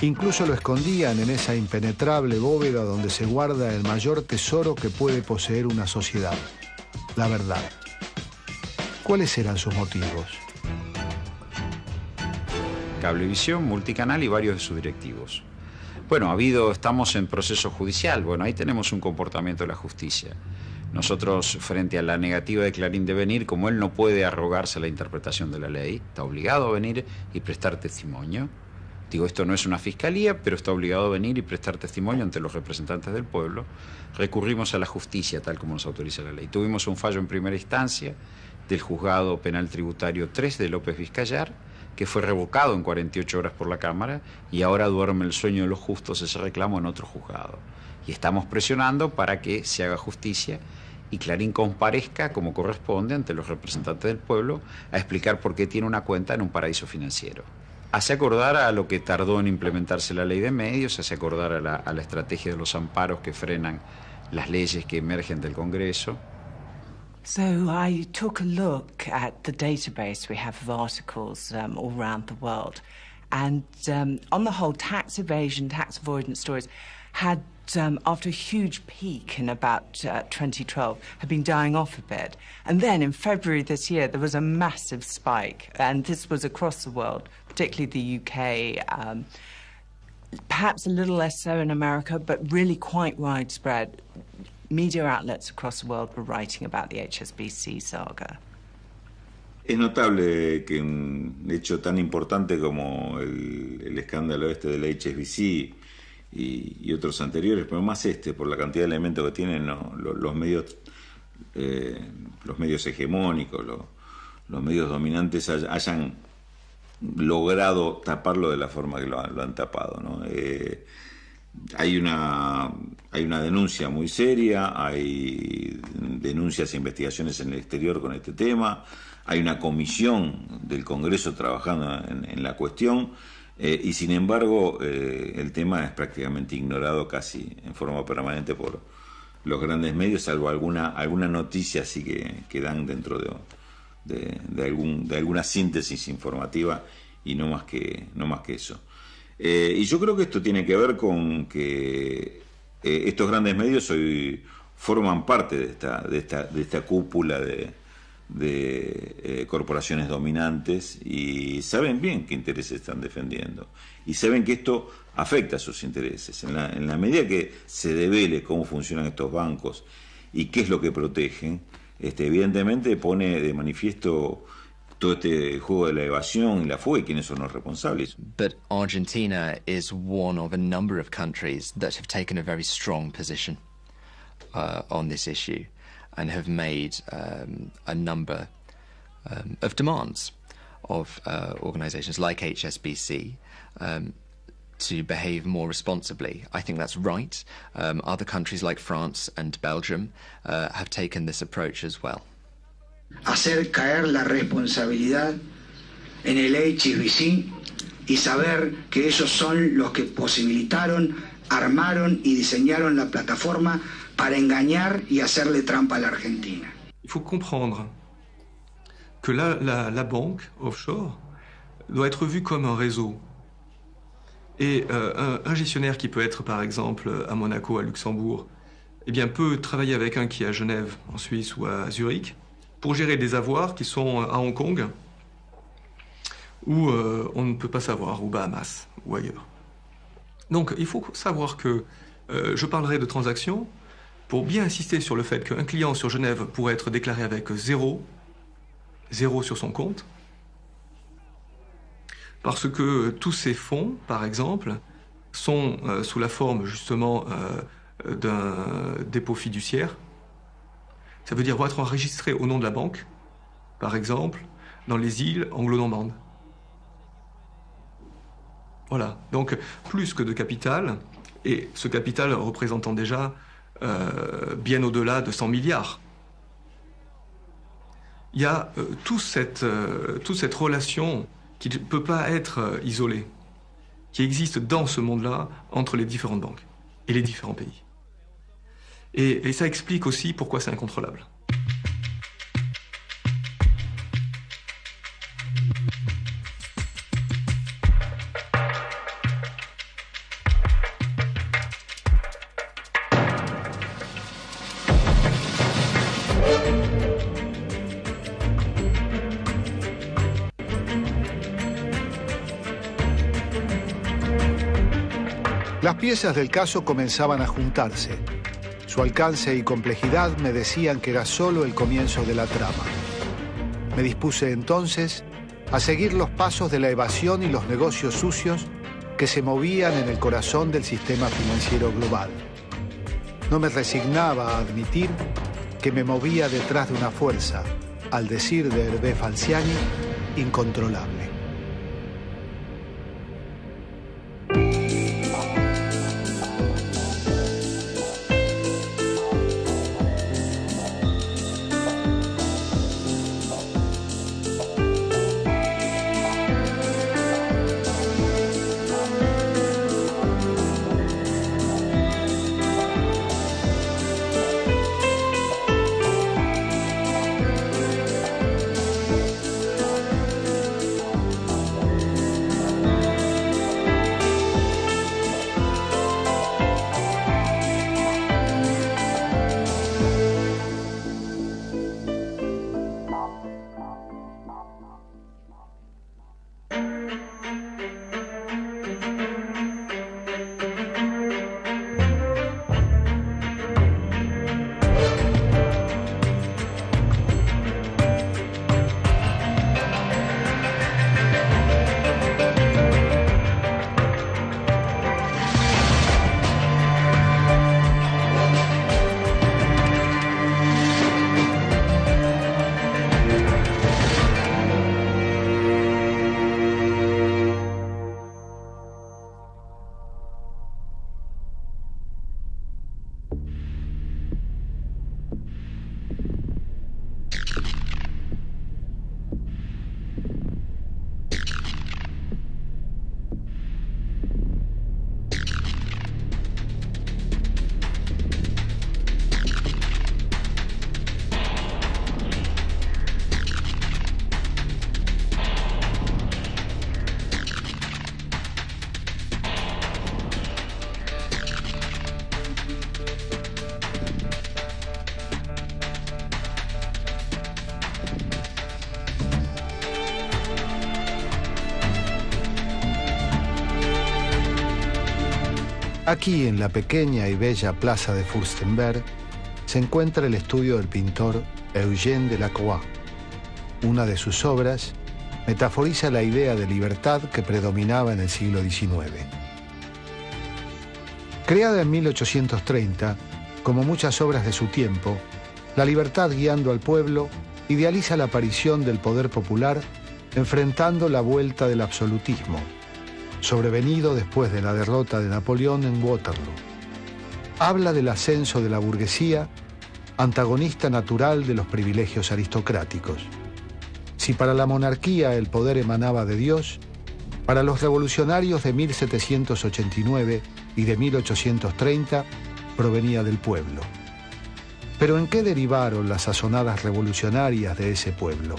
Incluso lo escondían en esa impenetrable bóveda donde se guarda el mayor tesoro que puede poseer una sociedad, la verdad. ¿Cuáles eran sus motivos? Cablevisión, Multicanal y varios de sus directivos. Bueno, estamos en proceso judicial. Bueno, ahí tenemos un comportamiento de la justicia. Nosotros, frente a la negativa de Clarín de venir, como él no puede arrogarse la interpretación de la ley, está obligado a venir y prestar testimonio. Digo, esto no es una fiscalía, pero está obligado a venir y prestar testimonio ante los representantes del pueblo. Recurrimos a la justicia, tal como nos autoriza la ley. Tuvimos un fallo en primera instancia del Juzgado Penal Tributario 3 de López Vizcayar, que fue revocado en 48 horas por la Cámara, y ahora duerme el sueño de los justos ese reclamo en otro juzgado. Y estamos presionando para que se haga justicia y Clarín comparezca como corresponde ante los representantes del pueblo a explicar por qué tiene una cuenta en un paraíso financiero. Hace acordar a lo que tardó en implementarse la ley de medios, hace acordar a la estrategia de los amparos que frenan las leyes que emergen del Congreso. So I took a look at the database we have of articles all around the world. And on the whole, tax evasion, tax avoidance stories had, after a huge peak in about 2012, had been dying off a bit. And then in February this year, there was a massive spike. And this was across the world, particularly the UK, perhaps a little less so in America, but really quite widespread. Media outlets across the world were writing about the HSBC saga. Es notable que un hecho tan importante como el escándalo del HSBC y otros anteriores, pero más por la cantidad de elementos que tienen los medios hegemónicos, los medios dominantes hayan logrado taparlo de la forma que lo han tapado, ¿no? Hay una denuncia muy seria, hay denuncias e investigaciones en el exterior con este tema, hay una comisión del Congreso trabajando en la cuestión, y sin embargo el tema es prácticamente ignorado casi en forma permanente por los grandes medios, salvo alguna noticia así que dan dentro de alguna síntesis informativa y no más que eso. Y yo creo que esto tiene que ver con que estos grandes medios hoy forman parte de esta cúpula de corporaciones dominantes y saben bien qué intereses están defendiendo y saben que esto afecta a sus intereses. En la medida que se devele cómo funcionan estos bancos y qué es lo que protegen, evidentemente pone de manifiesto todo este juego de la evasión y la fuga y quiénes son los responsables. But Argentina is one of a number of countries that have taken a very strong position on this issue and have made a number of demands of organizations like HSBC to behave more responsibly. I think that's right. Other countries like France and Belgium have taken this approach as well. hacer caer la responsabilidad en el HSBC y saber que ellos son los que posibilitaron, armaron y diseñaron la plataforma para engañar y hacerle trampa a la Argentina. Il faut comprendre que la banque offshore doit être vue comme un réseau. Et un gestionnaire qui peut être par exemple à Monaco, à Luxembourg, eh bien, peut travailler avec un qui est à Genève, en Suisse ou à Zurich, pour gérer des avoirs qui sont à Hong Kong, où on ne peut pas savoir, ou Bahamas, ou ailleurs. Donc il faut savoir que je parlerai de transactions pour bien insister sur le fait qu'un client sur Genève pourrait être déclaré avec zéro sur son compte, parce que tous ces fonds, par exemple, sont sous la forme justement d'un dépôt fiduciaire. Ça veut dire vont être enregistrés au nom de la banque, par exemple, dans les îles anglo-normandes. Voilà, donc plus que de capital, et ce capital représentant déjà bien au-delà de 100 milliards. Il y a toute cette relation qui ne peut pas être isolée, qui existe dans ce monde-là entre les différentes banques et les différents pays. Et ça explique aussi pourquoi c'est incontrôlable. Las piezas del caso comenzaban a juntarse. Su alcance y complejidad me decían que era solo el comienzo de la trama. Me dispuse entonces a seguir los pasos de la evasión y los negocios sucios que se movían en el corazón del sistema financiero global. No me resignaba a admitir que me movía detrás de una fuerza, al decir de Hervé Falciani, incontrolable. Aquí, en la pequeña y bella plaza de Fürstenberg, se encuentra el estudio del pintor Eugène Delacroix. Una de sus obras metaforiza la idea de libertad que predominaba en el siglo XIX. Creada en 1830, como muchas obras de su tiempo, la libertad guiando al pueblo idealiza la aparición del poder popular enfrentando la vuelta del absolutismo, sobrevenido después de la derrota de Napoleón en Waterloo. Habla del ascenso de la burguesía antagonista natural de los privilegios aristocráticos. Si para la monarquía el poder emanaba de Dios, para los revolucionarios de 1789 y de 1830 provenía del pueblo. Pero ¿en qué derivaron las sazonadas revolucionarias de ese pueblo?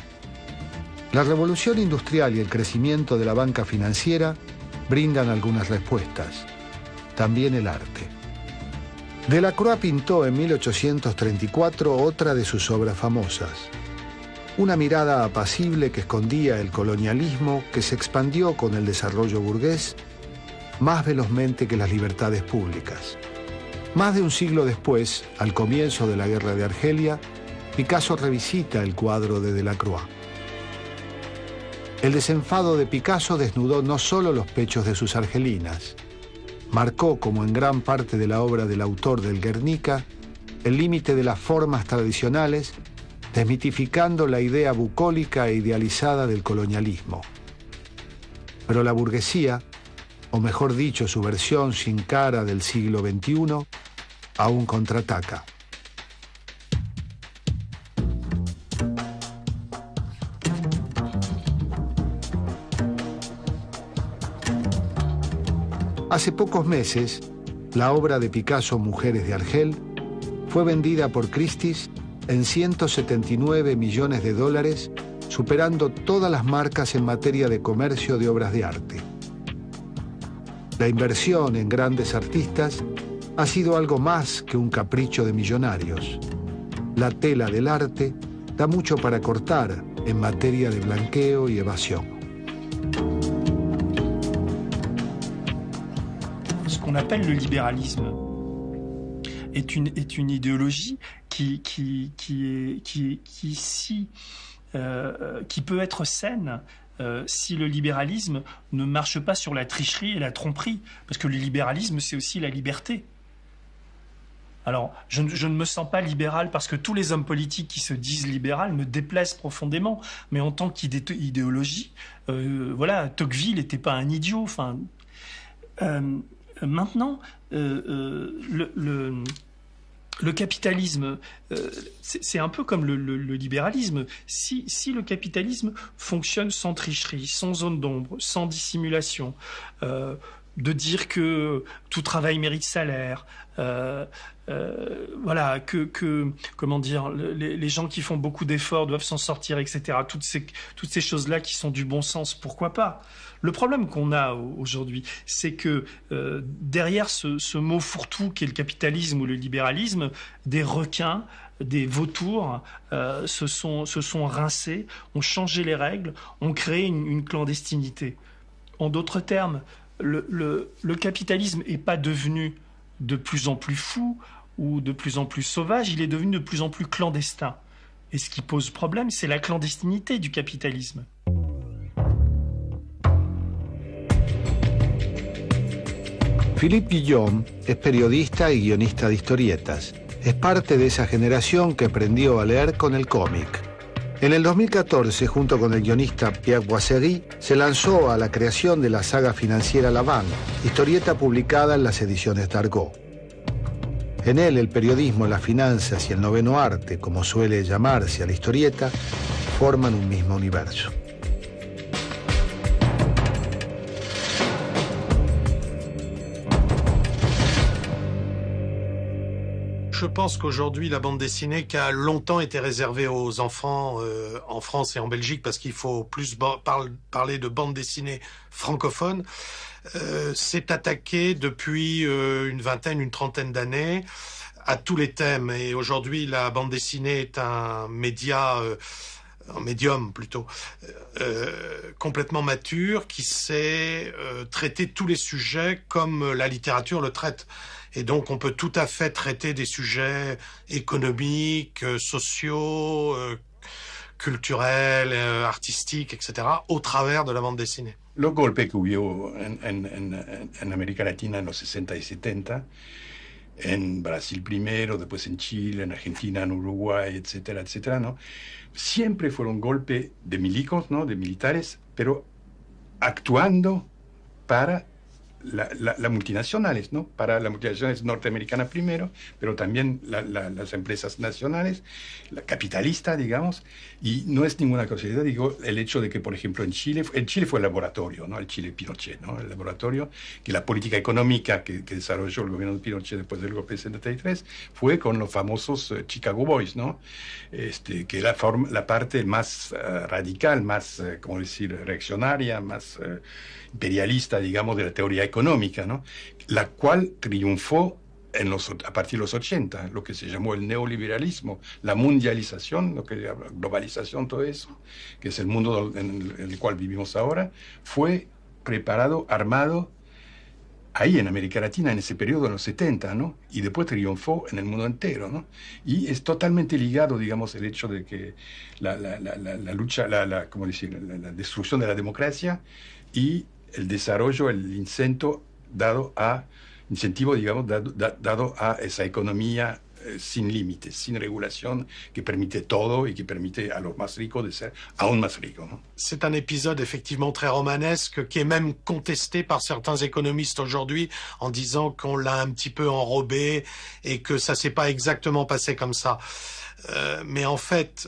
La revolución industrial y el crecimiento de la banca financiera brindan algunas respuestas. También el arte. Delacroix pintó en 1834 otra de sus obras famosas. Una mirada apacible que escondía el colonialismo que se expandió con el desarrollo burgués más velozmente que las libertades públicas. Más de un siglo después, al comienzo de la Guerra de Argelia, Picasso revisita el cuadro de Delacroix. El desenfado de Picasso desnudó no solo los pechos de sus argelinas, marcó, como en gran parte de la obra del autor del Guernica, el límite de las formas tradicionales, desmitificando la idea bucólica e idealizada del colonialismo. Pero la burguesía, o mejor dicho, su versión sin cara del siglo XXI, aún contraataca. Hace pocos meses, la obra de Picasso Mujeres de Argel fue vendida por Christie's en $179 millones, superando todas las marcas en materia de comercio de obras de arte. La inversión en grandes artistas ha sido algo más que un capricho de millonarios. La tela del arte da mucho para cortar en materia de blanqueo y evasión. Ce qu'on appelle le libéralisme est une idéologie qui peut être saine si le libéralisme ne marche pas sur la tricherie et la tromperie, parce que le libéralisme, c'est aussi la liberté. Alors, je ne me sens pas libéral parce que tous les hommes politiques qui se disent libéraux me déplaisent profondément, mais en tant qu'idéologie, voilà, Tocqueville n'était pas un idiot. Enfin, maintenant, le capitalisme, c'est un peu comme le libéralisme. Si le capitalisme fonctionne sans tricherie, sans zone d'ombre, sans dissimulation, de dire que tout travail mérite salaire, voilà, comment dire, les gens qui font beaucoup d'efforts doivent s'en sortir, etc. Toutes ces choses-là qui sont du bon sens, pourquoi pas? Le problème qu'on a aujourd'hui, c'est que derrière ce mot fourre-tout qu'est le capitalisme ou le libéralisme, des requins, des vautours se sont rincés, ont changé les règles, ont créé une clandestinité. En d'autres termes, le capitalisme n'est pas devenu de plus en plus fou ou de plus en plus sauvage, il est devenu de plus en plus clandestin. Et ce qui pose problème, c'est la clandestinité du capitalisme. Philippe Guillaume es periodista y guionista de historietas. Es parte de esa generación que aprendió a leer con el cómic. En el 2014, junto con el guionista Pierre Boisserie, se lanzó a la creación de la saga financiera La Banque, historieta publicada en las ediciones Dargaud. En él, el periodismo, las finanzas y el noveno arte, como suele llamarse a la historieta, forman un mismo universo. Je pense qu'aujourd'hui, la bande dessinée, qui a longtemps été réservée aux enfants en France et en Belgique, parce qu'il faut plus parler de bande dessinée francophone, s'est attaquée depuis une vingtaine, une trentaine d'années à tous les thèmes. Et aujourd'hui, la bande dessinée est un médium plutôt, complètement mature, qui sait traiter tous les sujets comme la littérature le traite. Et donc, on peut tout à fait traiter des sujets économiques, sociaux, culturels, artistiques, etc., au travers de la bande dessinée. Los golpes que hubo en América Latina en los 60 y 70, en Brasil primero, después en Chile, en Argentina, en Uruguay, etcétera, etcétera, ¿no? Siempre fueron golpes de milicos, ¿no? De militares, pero actuando para las multinacionales, ¿no? Para las multinacionales norteamericanas primero, pero también las empresas nacionales, la capitalista, digamos, y no es ninguna casualidad, digo, el hecho de que, por ejemplo, en Chile fue el laboratorio, ¿no? El Chile Pinochet, ¿no? El laboratorio, que la política económica que desarrolló el gobierno de Pinochet después del golpe de 73 fue con los famosos Chicago Boys, ¿no? Que la parte más radical, más, ¿cómo decir?, reaccionaria, más imperialista, digamos, de la teoría económica, ¿no? La cual triunfó a partir de los 80, lo que se llamó el neoliberalismo, la mundialización, la globalización, todo eso, que es el mundo en el cual vivimos ahora, fue preparado, armado, ahí en América Latina, en ese periodo, en los 70, ¿no? Y después triunfó en el mundo entero, ¿no? Y es totalmente ligado, digamos, el hecho de que la lucha, ¿cómo decir?, la destrucción de la democracia y el desarrollo, el incentivo, digamos, dado a esa economía sin límites, sin regulación, qui permettait todo et qui permettait à los más ricos de ser aún más ricos, ¿no? C'est un épisode effectivement très romanesque qui est même contesté par certains économistes aujourd'hui en disant qu'on l'a un petit peu enrobé et que ça s'est pas exactement passé comme ça. Mais en fait,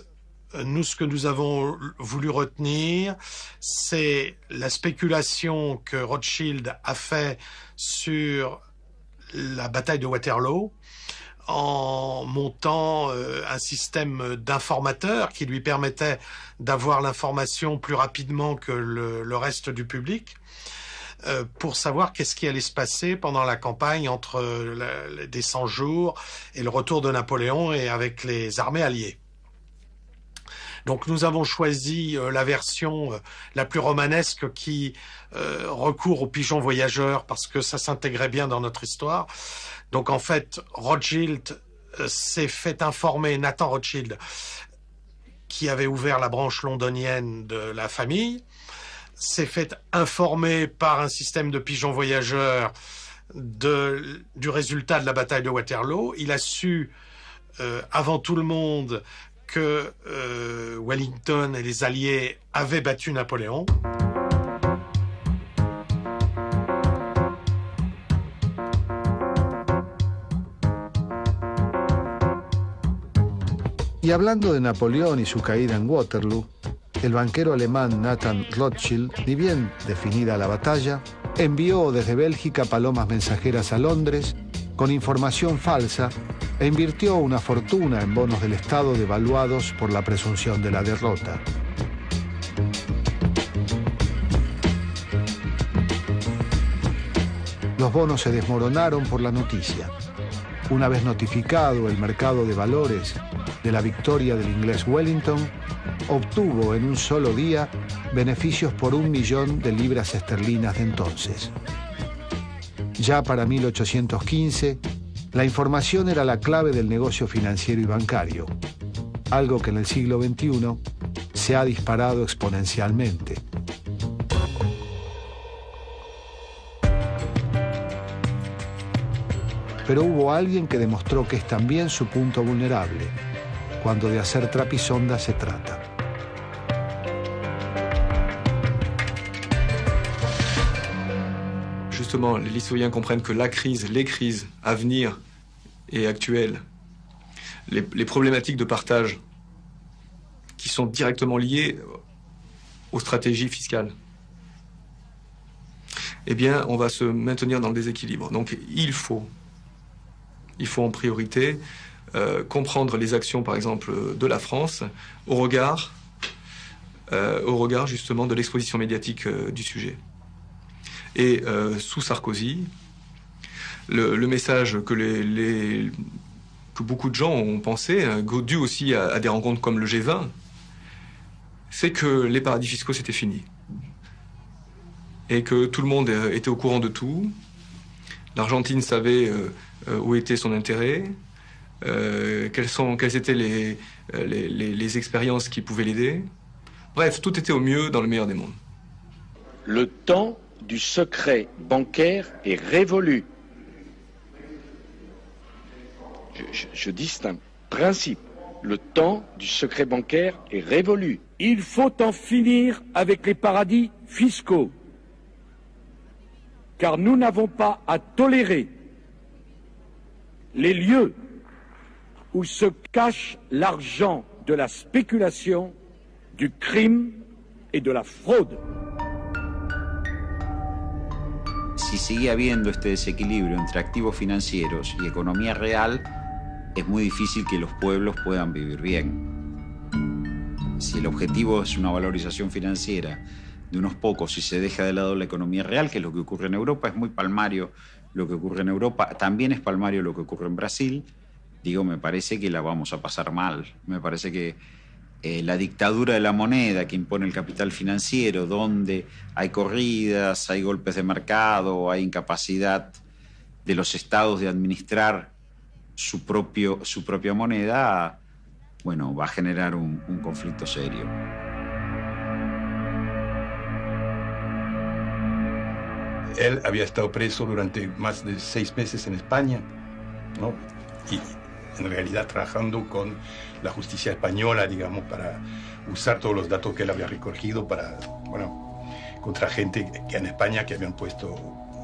nous, ce que nous avons voulu retenir, c'est la spéculation que Rothschild a fait sur la bataille de Waterloo, en montant un système d'informateurs qui lui permettait d'avoir l'information plus rapidement que le reste du public, pour savoir qu'est-ce qui allait se passer pendant la campagne entre des 100 jours et le retour de Napoléon et avec les armées alliées. Donc nous avons choisi la version la plus romanesque qui recourt aux pigeons voyageurs parce que ça s'intégrait bien dans notre histoire. Donc en fait, Rothschild s'est fait informer, Nathan Rothschild, qui avait ouvert la branche londonienne de la famille, s'est fait informer par un système de pigeons voyageurs du résultat de la bataille de Waterloo. Il a su, avant tout le monde, que Wellington et les Alliés avaient battu Napoléon. Y hablando de Napoleón y su caída en Waterloo, el banquero alemán Nathan Rothschild, ni bien definida la batalla, envió desde Bélgica palomas mensajeras a Londres con información falsa e invirtió una fortuna en bonos del Estado devaluados por la presunción de la derrota. Los bonos se desmoronaron por la noticia. Una vez notificado el mercado de valores de la victoria del inglés Wellington, obtuvo en un solo día beneficios por 1 millón de libras esterlinas de entonces. Ya para 1815, la información era la clave del negocio financiero y bancario, algo que en el siglo XXI se ha disparado exponencialmente. Pero hubo alguien que demostró que es también su punto vulnerable, cuando de hacer trapisonda se trata. Justement, les historiens comprennent que la crise, les crises à venir et actuelles, les problématiques de partage qui sont directement liées aux stratégies fiscales, eh bien, on va se maintenir dans le déséquilibre. Donc, il faut en priorité comprendre les actions, par exemple, de la France au regard justement de l'exposition médiatique du sujet. Et sous Sarkozy, le message que beaucoup de gens ont pensé, dû aussi à des rencontres comme le G20, c'est que les paradis fiscaux, c'était fini. Et que tout le monde était au courant de tout. L'Argentine savait où était son intérêt, quelles étaient les expériences qui pouvaient l'aider. Bref, tout était au mieux dans le meilleur des mondes. Le temps du secret bancaire est révolu. Je dis, c'est un principe. Le temps du secret bancaire est révolu. Il faut en finir avec les paradis fiscaux. car nous n'avons pas à tolérer les lieux où se cache l'argent de la spéculation, du crime et de la fraude. Si sigue habiendo este desequilibrio entre activos financieros y economía real, es muy difícil que los pueblos puedan vivir bien. Si el objetivo es una valorización financiera de unos pocos y se deja de lado la economía real, que es lo que ocurre en Europa, es muy palmario lo que ocurre en Europa, también es palmario lo que ocurre en Brasil. Digo, me parece que la vamos a pasar mal. Me parece que la dictadura de la moneda que impone el capital financiero, donde hay corridas, hay golpes de mercado, hay incapacidad de los estados de administrar su propia moneda, bueno, va a generar un conflicto serio. Él había estado preso durante más de 6 meses en España, ¿no? Y en realidad trabajando con la justicia española, digamos, para usar todos los datos que él había recogido para, bueno, contra gente que en España que habían puesto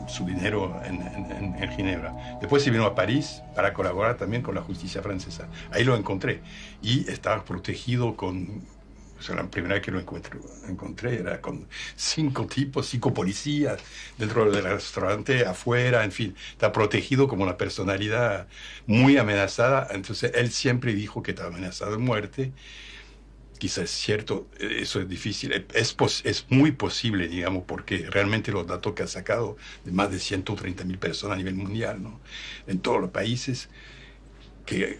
su dinero en Ginebra. Después se vino a París para colaborar también con la justicia francesa. Ahí lo encontré y estaba protegido con... O sea, la primera vez que lo encontré era con 5 tipos, 5 policías dentro del restaurante, afuera, en fin. Está protegido como una personalidad muy amenazada. Entonces, él siempre dijo que estaba amenazado de muerte. Quizás es cierto, eso es difícil. Es muy posible, digamos, porque realmente los datos que ha sacado de más de 130.000 personas a nivel mundial, ¿no? En todos los países que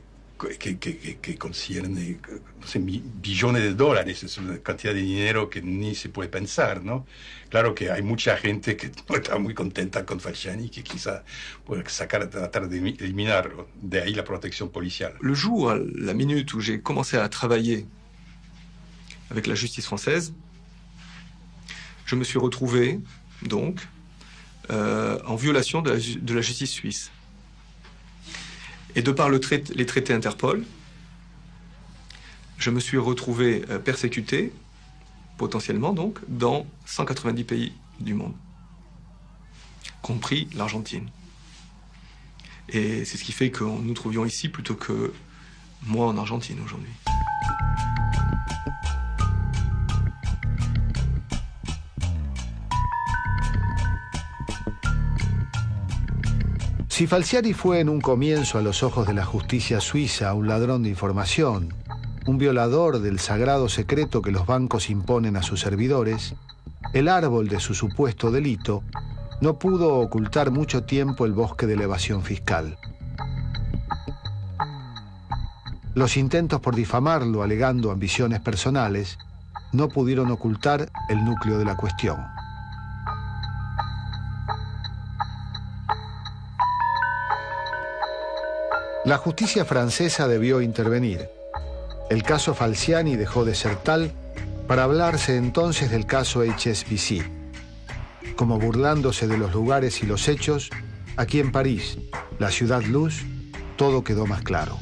concierne, no sé, billones de dólares, es una cantidad de dinero que ni se puede pensar, ¿no? Claro que hay mucha gente que no está muy contenta con Falciani, que quizá puede tratar de eliminarlo, de ahí la protección policial. Le jour, la minute où j'ai commencé à travailler avec la justice française, je me suis retrouvé, donc, en violation de la justice suisse. Et de par les traités Interpol, je me suis retrouvé persécuté, potentiellement donc, dans 190 pays du monde, compris l'Argentine. Et c'est ce qui fait que nous nous trouvions ici plutôt que moi en Argentine aujourd'hui. Si Falciani fue en un comienzo a los ojos de la justicia suiza un ladrón de información, un violador del sagrado secreto que los bancos imponen a sus servidores, el árbol de su supuesto delito no pudo ocultar mucho tiempo el bosque de la evasión fiscal. Los intentos por difamarlo alegando ambiciones personales no pudieron ocultar el núcleo de la cuestión. La justicia francesa debió intervenir. El caso Falciani dejó de ser tal para hablarse entonces del caso HSBC. Como burlándose de los lugares y los hechos, aquí en París, la ciudad luz, todo quedó más claro.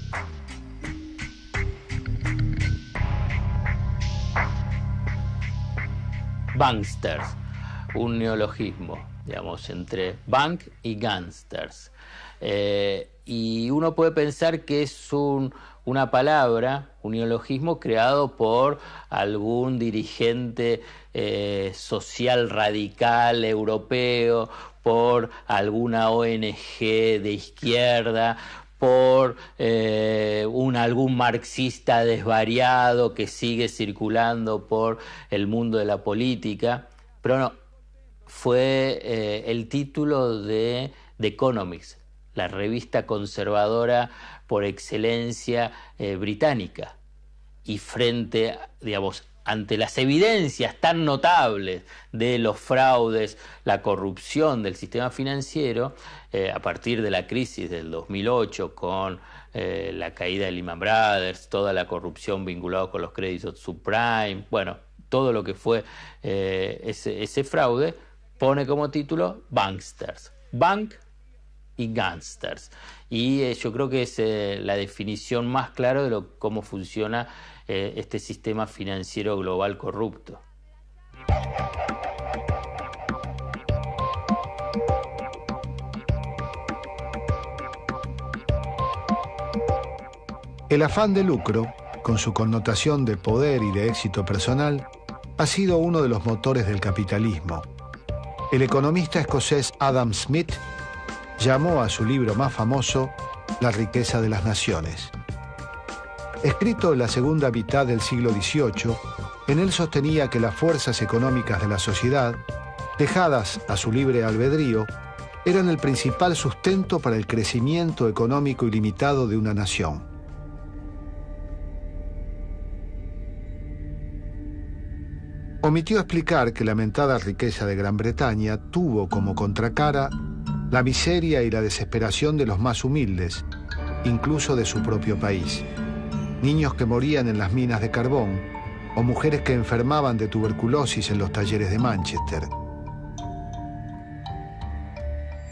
Banksters, un neologismo, digamos, entre bank y gangsters. Y uno puede pensar que es una palabra, un neologismo creado por algún dirigente social radical europeo, por alguna ONG de izquierda, por algún marxista desvariado que sigue circulando por el mundo de la política, pero no, fue el título de The Economist, la revista conservadora por excelencia británica. Y frente, digamos, ante las evidencias tan notables de los fraudes, la corrupción del sistema financiero, a partir de la crisis del 2008 con la caída de Lehman Brothers, toda la corrupción vinculada con los créditos subprime, bueno, todo lo que fue ese fraude, pone como título Banksters, Bank y Gangsters. Y yo creo que es la definición más clara de cómo funciona este sistema financiero global corrupto. El afán de lucro, con su connotación de poder y de éxito personal, ha sido uno de los motores del capitalismo. El economista escocés Adam Smith llamó a su libro más famoso La riqueza de las naciones. Escrito en la segunda mitad del siglo XVIII, en él sostenía que las fuerzas económicas de la sociedad, dejadas a su libre albedrío, eran el principal sustento para el crecimiento económico ilimitado de una nación. Omitió explicar que la mentada riqueza de Gran Bretaña tuvo como contracara la miseria y la desesperación de los más humildes, incluso de su propio país. Niños que morían en las minas de carbón o mujeres que enfermaban de tuberculosis en los talleres de Manchester.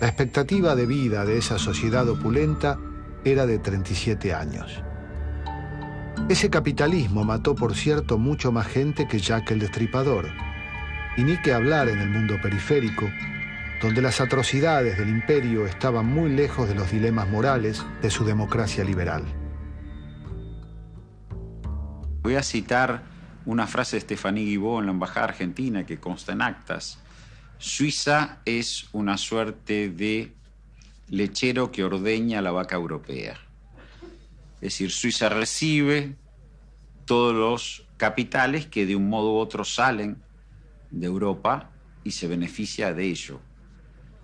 La expectativa de vida de esa sociedad opulenta era de 37 años. Ese capitalismo mató, por cierto, mucho más gente que Jack el Destripador. Y ni que hablar en el mundo periférico, donde las atrocidades del imperio estaban muy lejos de los dilemas morales de su democracia liberal. Voy a citar una frase de Stéphanie Guibault en la Embajada Argentina que consta en actas. Suiza es una suerte de lechero que ordeña la vaca europea. Es decir, Suiza recibe todos los capitales que de un modo u otro salen de Europa y se beneficia de ello.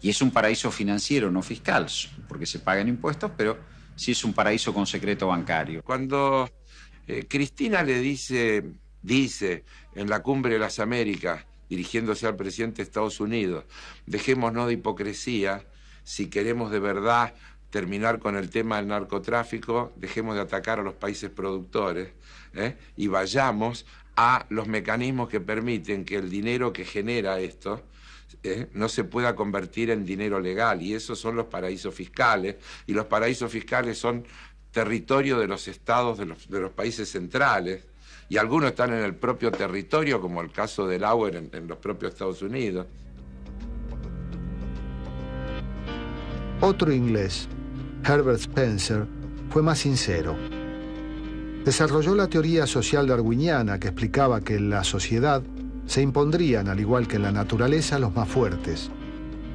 Y es un paraíso financiero, no fiscal, porque se pagan impuestos, pero sí es un paraíso con secreto bancario. Cuando Cristina le dice en la Cumbre de las Américas, dirigiéndose al presidente de Estados Unidos, dejémonos de hipocresía, si queremos de verdad terminar con el tema del narcotráfico, dejemos de atacar a los países productores y vayamos a los mecanismos que permiten que el dinero que genera esto no se pueda convertir en dinero legal, y esos son los paraísos fiscales, y los paraísos fiscales son territorio de los estados de los países centrales, y algunos están en el propio territorio, como el caso de Delaware en los propios Estados Unidos. Otro inglés, Herbert Spencer, fue más sincero. Desarrolló la teoría social darwiniana que explicaba que en la sociedad se impondrían, al igual que en la naturaleza, los más fuertes.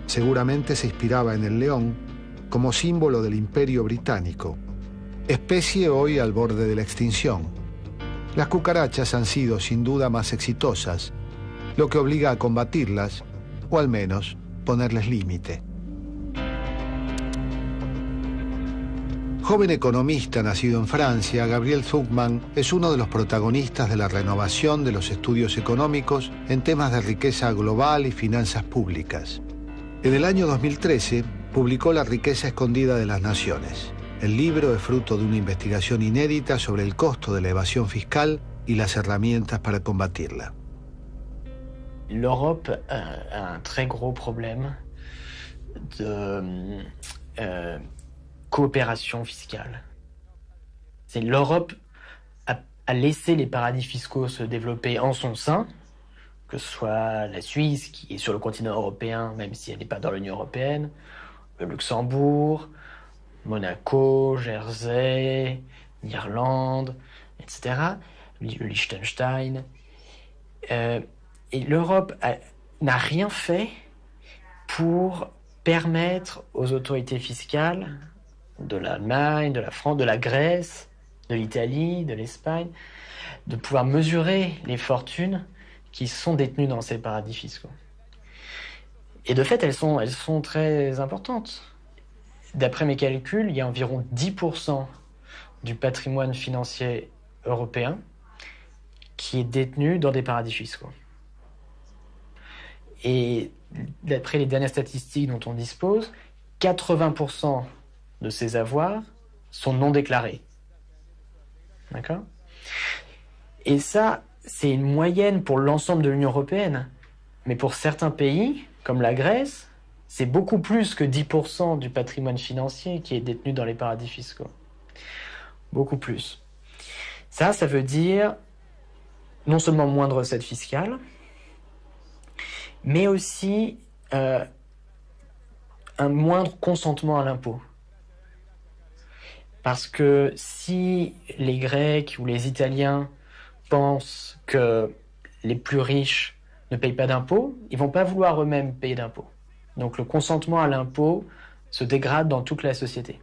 Seguramente se inspiraba en el león como símbolo del Imperio Británico, especie hoy al borde de la extinción. Las cucarachas han sido sin duda más exitosas, lo que obliga a combatirlas, o al menos ponerles límite. Joven economista nacido en Francia, Gabriel Zucman es uno de los protagonistas de la renovación de los estudios económicos en temas de riqueza global y finanzas públicas. En el año 2013 publicó La riqueza escondida de las naciones. El libro es fruto de una investigación inédita sobre el costo de la evasión fiscal y las herramientas para combatirla. L'Europe a un très gros problème de coopération fiscale. L'Europe a laissé les paradis fiscaux se développer en son sein, que ce soit la Suisse, qui est sur le continent européen, même si elle n'est pas dans l'Union européenne, le Luxembourg, Monaco, Jersey, l'Irlande, etc., le Liechtenstein. Et l'Europe n'a rien fait pour permettre aux autorités fiscales de l'Allemagne, de la France, de la Grèce, de l'Italie, de l'Espagne, de pouvoir mesurer les fortunes qui sont détenues dans ces paradis fiscaux. Et de fait, elles sont très importantes. D'après mes calculs, il y a environ 10% du patrimoine financier européen qui est détenu dans des paradis fiscaux. Et d'après les dernières statistiques dont on dispose, 80% de ces avoirs sont non déclarés. D'accord ? Et ça, c'est une moyenne pour l'ensemble de l'Union européenne. Mais pour certains pays, comme la Grèce, c'est beaucoup plus que 10% du patrimoine financier qui est détenu dans les paradis fiscaux. Beaucoup plus. Ça veut dire non seulement moins de recettes fiscales, mais aussi un moindre consentement à l'impôt. Parce que si les Grecs ou les Italiens pensent que les plus riches ne payent pas d'impôts, ils vont pas vouloir eux-mêmes payer d'impôts. Donc le consentement à l'impôt se dégrade dans toute la société.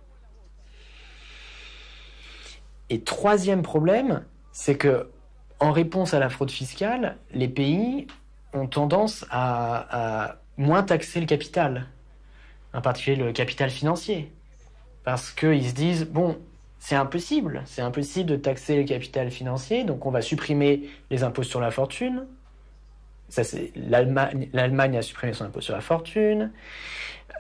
Et troisième problème, c'est que en réponse à la fraude fiscale, les pays ont tendance à moins taxer le capital, en particulier le capital financier. Parce qu'ils se disent, bon, c'est impossible de taxer le capital financier, donc on va supprimer les impôts sur la fortune. Ça, c'est l'Allemagne a supprimé son impôt sur la fortune,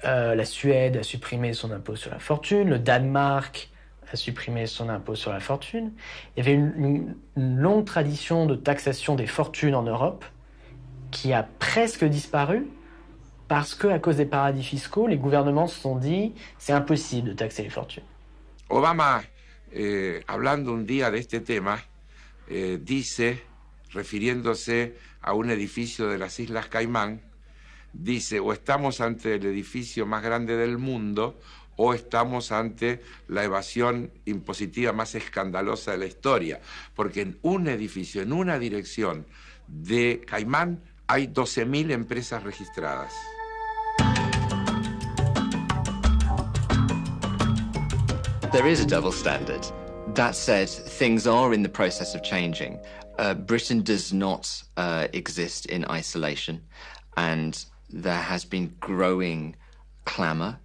la Suède a supprimé son impôt sur la fortune, le Danemark a supprimé son impôt sur la fortune. Il y avait une longue tradition de taxation des fortunes en Europe qui a presque disparu parce que, à cause des paradis fiscaux, les gouvernements se sont dit c'est impossible de taxer les fortunes. Obama, hablando un día de este tema, dice, refiriéndose a un edificio de las Islas Caimán, dice, o estamos ante el edificio más grande del mundo o estamos ante la evasión impositiva más escandalosa de la historia, porque en un edificio, en una dirección de Caimán, hay 12.000 empresas registradas. There is a double standard. That said, things are in the process of changing. Britain does not exist in isolation, and there has been growing clamour,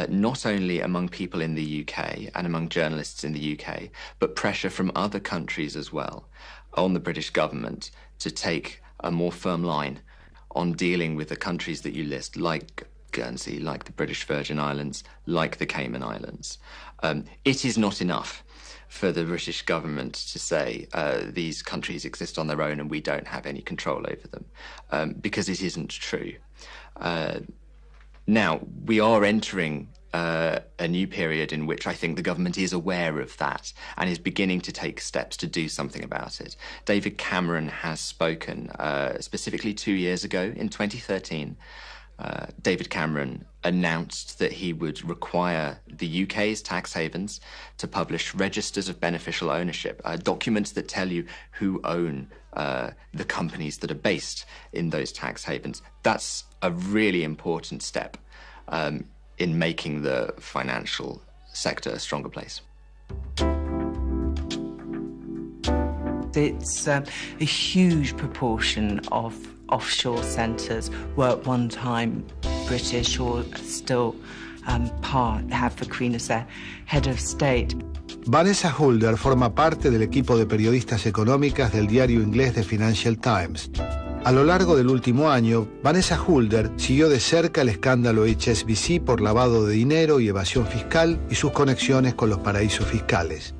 not only among people in the UK and among journalists in the UK, but pressure from other countries as well on the British government to take a more firm line on dealing with the countries that you list, like Guernsey, like the British Virgin Islands, like the Cayman Islands. It is not enough for the British government to say these countries exist on their own and we don't have any control over them, because it isn't true. Now, we are entering a new period in which I think the government is aware of that and is beginning to take steps to do something about it. David Cameron has spoken specifically 2 years ago, in 2013. David Cameron announced that he would require the UK's tax havens to publish registers of beneficial ownership, documents that tell you who own the companies that are based in those tax havens. That's a really important step in making the financial sector a stronger place. It's a huge proportion of offshore centres were at one time British or still have the Queen as their head of state. Vanessa Hulder forma parte del equipo de periodistas económicas del diario inglés The Financial Times. A lo largo del último año, Vanessa Hulder siguió de cerca el escándalo HSBC por lavado de dinero y evasión fiscal y sus conexiones con los paraísos fiscales.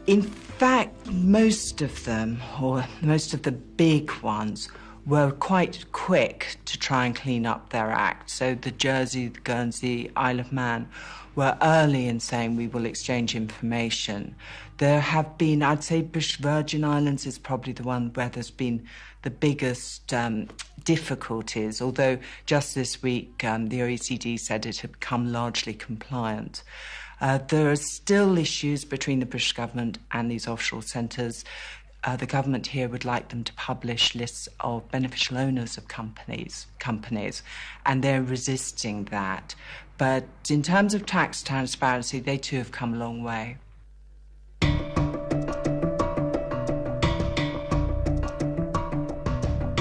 In fact, most of them, or most of the big ones, were quite quick to try and clean up their act. So the Jersey, the Guernsey, Isle of Man were early in saying we will exchange information. There have been, I'd say British Virgin Islands is probably the one where there's been the biggest difficulties, although just this week the OECD said it had become largely compliant. There are still issues between the British government and these offshore centres. The government here would like them to publish lists of beneficial owners of companies, and they're resisting that. But in terms of tax transparency, they too have come a long way.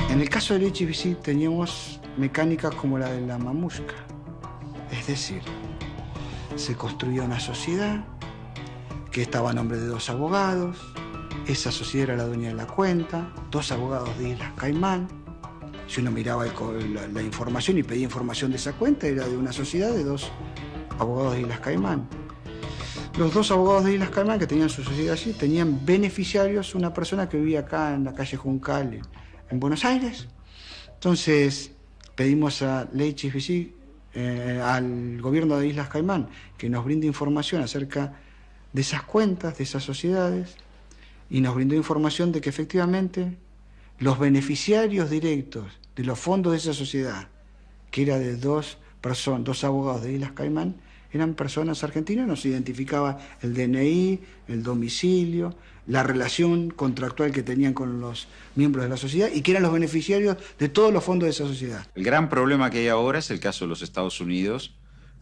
En el caso del HSBC teníamos mecánicas como la de la mamushka. Es decir, se construía una sociedad que estaba a nombre de 2 abogados. Esa sociedad era la dueña de la cuenta, 2 abogados de Islas Caimán. Si uno miraba la información y pedía información de esa cuenta, era de una sociedad de 2 abogados de Islas Caimán. Los 2 abogados de Islas Caimán que tenían su sociedad allí tenían beneficiarios una persona que vivía acá en la calle Juncal, en Buenos Aires. Entonces pedimos a la HSBC, al gobierno de Islas Caimán, que nos brinde información acerca de esas cuentas, de esas sociedades, y nos brindó información de que efectivamente los beneficiarios directos de los fondos de esa sociedad, que era de 2 abogados de Islas Caimán, eran personas argentinas, nos identificaba el DNI, el domicilio, la relación contractual que tenían con los miembros de la sociedad y que eran los beneficiarios de todos los fondos de esa sociedad. El gran problema que hay ahora es el caso de los Estados Unidos,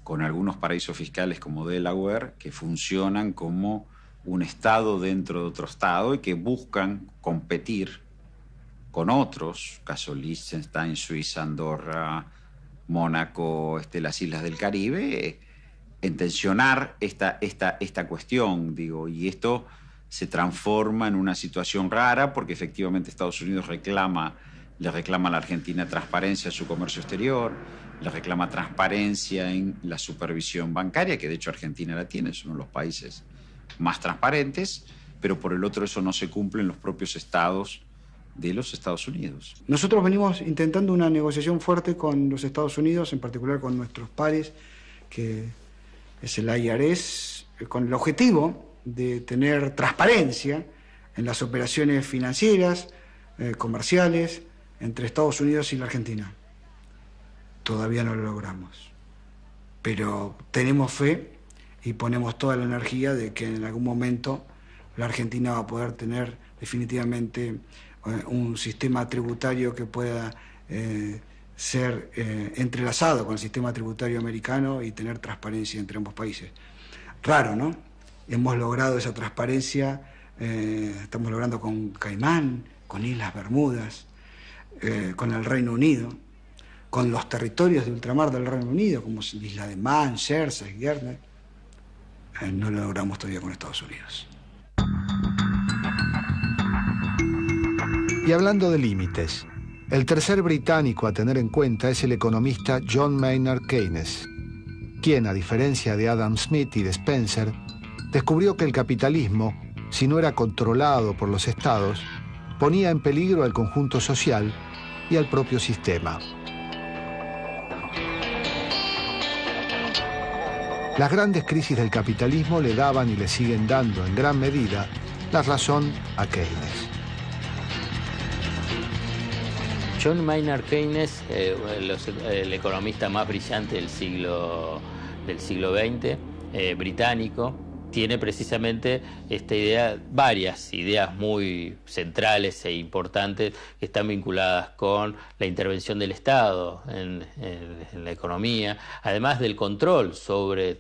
con algunos paraísos fiscales como Delaware, que funcionan como un estado dentro de otro estado y que buscan competir con otros, caso Liechtenstein, Suiza, Andorra, Mónaco, las islas del Caribe, en tensionar esta cuestión, digo, y esto se transforma en una situación rara porque efectivamente Estados Unidos le reclama a la Argentina transparencia en su comercio exterior, le reclama transparencia en la supervisión bancaria, que de hecho Argentina la tiene, es uno de los países más transparentes, pero por el otro eso no se cumple en los propios estados de los Estados Unidos. Nosotros venimos intentando una negociación fuerte con los Estados Unidos, en particular con nuestros pares, que es el IRS, con el objetivo de tener transparencia en las operaciones financieras, comerciales, entre Estados Unidos y la Argentina. Todavía no lo logramos, pero tenemos fe y ponemos toda la energía de que en algún momento la Argentina va a poder tener definitivamente un sistema tributario que pueda ser entrelazado con el sistema tributario americano y tener transparencia entre ambos países. Raro, ¿no? Hemos logrado esa transparencia, estamos logrando con Caimán, con Islas Bermudas, con el Reino Unido, con los territorios de ultramar del Reino Unido, como Isla de Man, Jersey, Guernsey. No lo logramos todavía con Estados Unidos. Y hablando de límites, el tercer británico a tener en cuenta es el economista John Maynard Keynes, quien, a diferencia de Adam Smith y de Spencer, descubrió que el capitalismo, si no era controlado por los estados, ponía en peligro al conjunto social y al propio sistema. Las grandes crisis del capitalismo le daban y le siguen dando en gran medida la razón a Keynes. John Maynard Keynes, el economista más brillante del siglo XX, británico, tiene precisamente esta idea, varias ideas muy centrales e importantes que están vinculadas con la intervención del Estado en la economía, además del control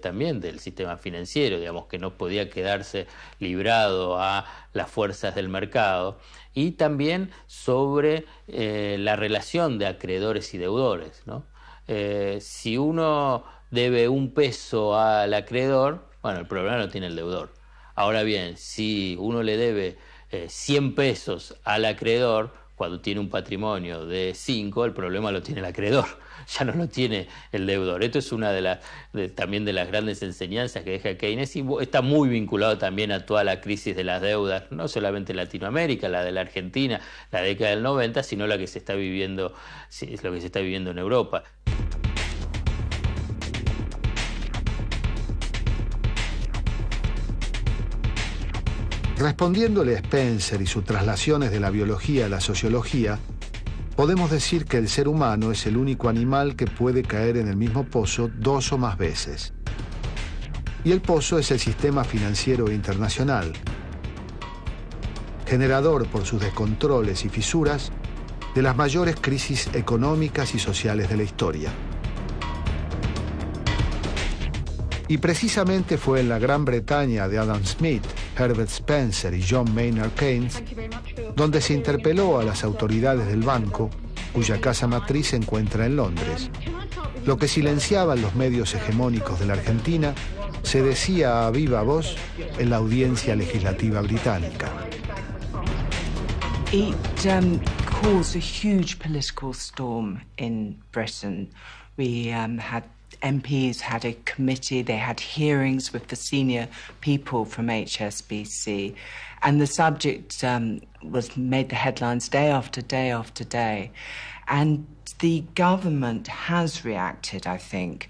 también del sistema financiero, digamos, que no podía quedarse librado a las fuerzas del mercado, y también sobre la relación de acreedores y deudores, ¿no? Si uno debe $1 al acreedor, bueno, el problema lo tiene el deudor. Ahora bien, si uno le debe 100 pesos al acreedor, cuando tiene un patrimonio de 5, el problema lo tiene el acreedor, ya no lo tiene el deudor. Esto es una también de las grandes enseñanzas que deja Keynes, y está muy vinculado también a toda la crisis de las deudas, no solamente en Latinoamérica, la de la Argentina, la década del 90, sino la que se está viviendo, lo que se está viviendo en Europa. Respondiéndole a Spencer y sus traslaciones de la biología a la sociología, podemos decir que el ser humano es el único animal que puede caer en el mismo pozo 2 o más veces. Y el pozo es el sistema financiero internacional, generador por sus descontroles y fisuras de las mayores crisis económicas y sociales de la historia. Y precisamente fue en la Gran Bretaña de Adam Smith, Herbert Spencer y John Maynard Keynes donde se interpeló a las autoridades del banco, cuya casa matriz se encuentra en Londres. Lo que silenciaban los medios hegemónicos de la Argentina se decía a viva voz en la audiencia legislativa británica. It caused a huge political storm in Britain. We had MPs had a committee, they had hearings with the senior people from HSBC, and the subject made the headlines day after day after day. And the government has reacted, I think.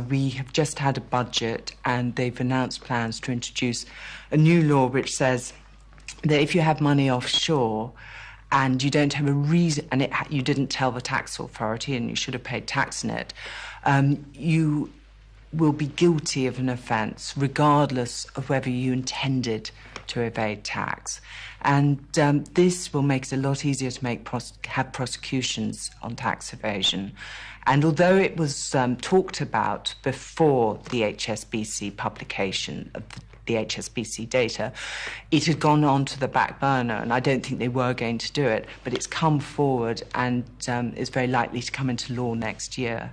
We have just had a budget, and they've announced plans to introduce a new law which says that if you have money offshore and you don't have a reason, and you didn't tell the tax authority and you should have paid tax on it, you will be guilty of an offence regardless of whether you intended to evade tax. And this will make it a lot easier to have prosecutions on tax evasion. And although it was talked about before the HSBC publication of the HSBC data, it had gone on to the back burner, and I don't think they were going to do it, but it's come forward and is very likely to come into law next year.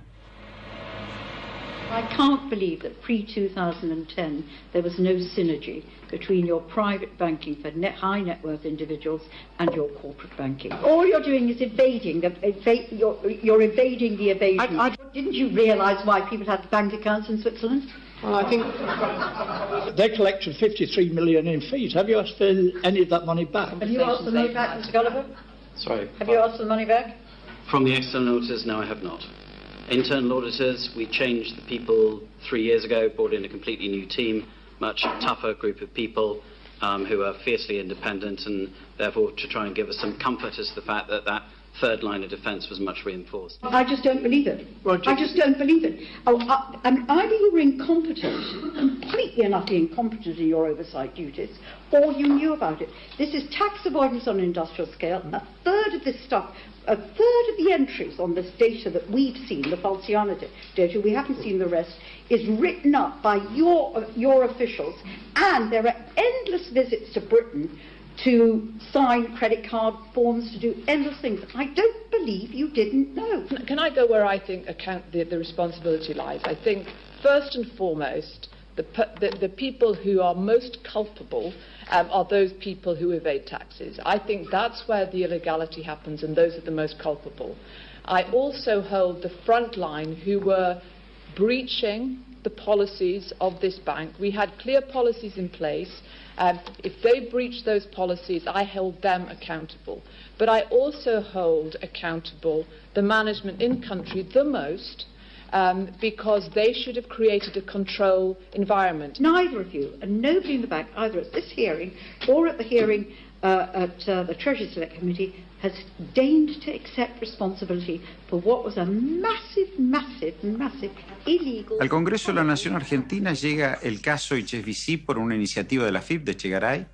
I can't believe that pre-2010 there was no synergy between your private banking for high net worth individuals and your corporate banking. All you're doing is evading you're evading the evasion. Didn't you realise why people had bank accounts in Switzerland? Well, I think they collected 53 million in fees. Have you asked for any of that money back? Have you asked for the money back, Mr. Gulliver? Sorry. Have you asked for the money back? From the external auditors, no, I have not. Internal auditors, we changed the people 3 years ago, brought in a completely new team, much tougher group of people who are fiercely independent, and therefore to try and give us some comfort as to the fact that that third line of defence was much reinforced. I just don't believe it. I just don't believe it. Either you were incompetent, completely and utterly incompetent in your oversight duties, or you knew about it. This is tax avoidance on an industrial scale. A third of this stuff, a third of the entries on this data that we've seen, the Falciana data, we haven't seen the rest, is written up by your officials, and there are endless visits to Britain to sign credit card forms, to do endless things. I don't believe you didn't know. Can I go where I think the responsibility lies? I think, first and foremost, the people who are most culpable are those people who evade taxes. I think that's where the illegality happens, and those are the most culpable. I also hold the front line who were breaching the policies of this bank. We had clear policies in place. If they breached those policies, I held them accountable. But I also hold accountable the management in country the most, because they should have created a control environment. Neither of you, and nobody in the bank, either at this hearing or at the hearing at the Treasury Select Committee, has deigned to accept responsibility for what was a massive illegal... Al Congreso de la Nación Argentina llega el caso HSBC por una iniciativa de la FIP de Echegaray,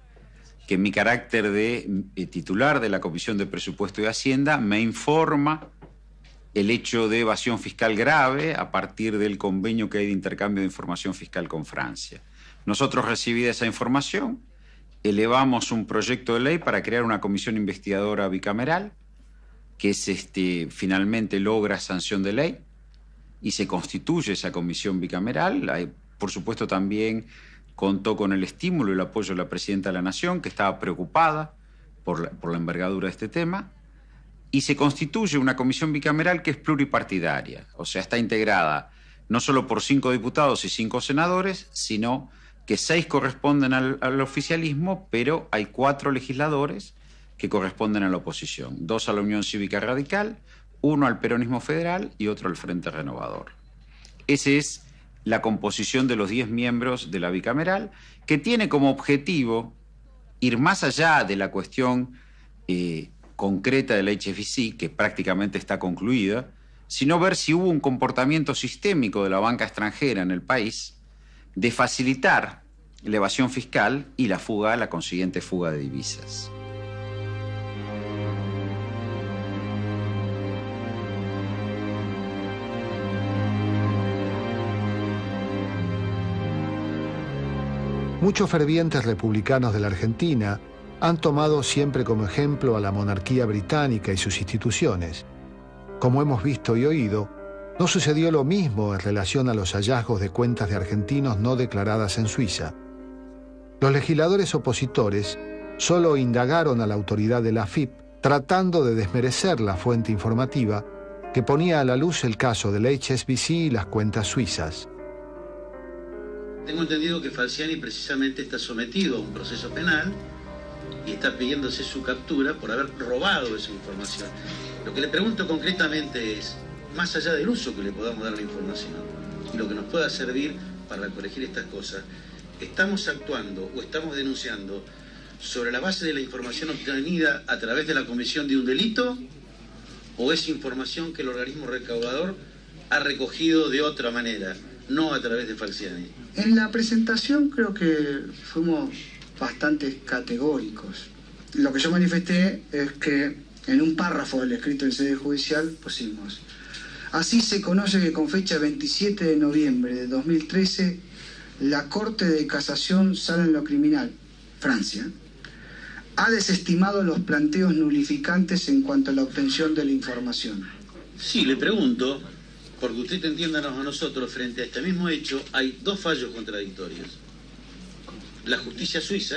que en mi carácter de titular de la Comisión de Presupuesto y Hacienda me informa el hecho de evasión fiscal grave a partir del convenio que hay de intercambio de información fiscal con Francia. Nosotros, recibida esa información, elevamos un proyecto de ley para crear una comisión investigadora bicameral, que finalmente logra sanción de ley y se constituye esa comisión bicameral. Por supuesto, también contó con el estímulo y el apoyo de la Presidenta de la Nación, que estaba preocupada por la envergadura de este tema, y se constituye una comisión bicameral que es pluripartidaria, o sea, está integrada no solo por 5 diputados y 5 senadores, sino que 6 corresponden al oficialismo, pero hay 4 legisladores que corresponden a la oposición. 2 a la Unión Cívica Radical, 1 al Peronismo Federal y otro al Frente Renovador. Esa es la composición de los 10 miembros de la bicameral, que tiene como objetivo ir más allá de la cuestión concreta de la HSBC, que prácticamente está concluida, sino ver si hubo un comportamiento sistémico de la banca extranjera en el país de facilitar la evasión fiscal y la consiguiente fuga de divisas. Muchos fervientes republicanos de la Argentina han tomado siempre como ejemplo a la monarquía británica y sus instituciones. Como hemos visto y oído, no sucedió lo mismo en relación a los hallazgos de cuentas de argentinos no declaradas en Suiza. Los legisladores opositores solo indagaron a la autoridad de la AFIP tratando de desmerecer la fuente informativa que ponía a la luz el caso del HSBC y las cuentas suizas. Tengo entendido que Falciani precisamente está sometido a un proceso penal y está pidiéndose su captura por haber robado esa información. Lo que le pregunto concretamente es, más allá del uso que le podamos dar a la información y lo que nos pueda servir para corregir estas cosas, ¿estamos actuando o estamos denunciando sobre la base de la información obtenida a través de la comisión de un delito o es información que el organismo recaudador ha recogido de otra manera? no a través de Falciani. En la presentación creo que fuimos bastante categóricos. Lo que yo manifesté es que en un párrafo del escrito en sede judicial pusimos: así se conoce que con fecha 27 de noviembre de 2013 la Corte de Casación Sala en lo Criminal, Francia, ha desestimado los planteos nulificantes en cuanto a la obtención de la información. Sí, le pregunto, porque usted entiéndanos a nosotros, frente a este mismo hecho, hay dos fallos contradictorios. La justicia suiza,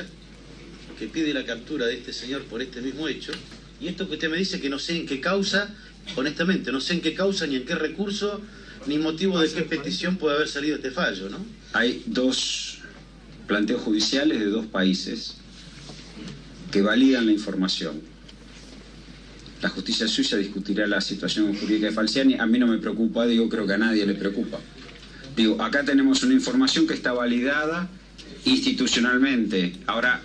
que pide la captura de este señor por este mismo hecho, y esto que usted me dice que no sé en qué causa, honestamente, no sé en qué causa, ni en qué recurso, ni motivo de qué petición puede haber salido este fallo, ¿no? Hay dos planteos judiciales de dos países que validan la información. La justicia suiza discutirá la situación jurídica de Falciani. A mí no me preocupa, digo, creo que a nadie le preocupa. Digo, acá tenemos una información que está validada institucionalmente. Ahora,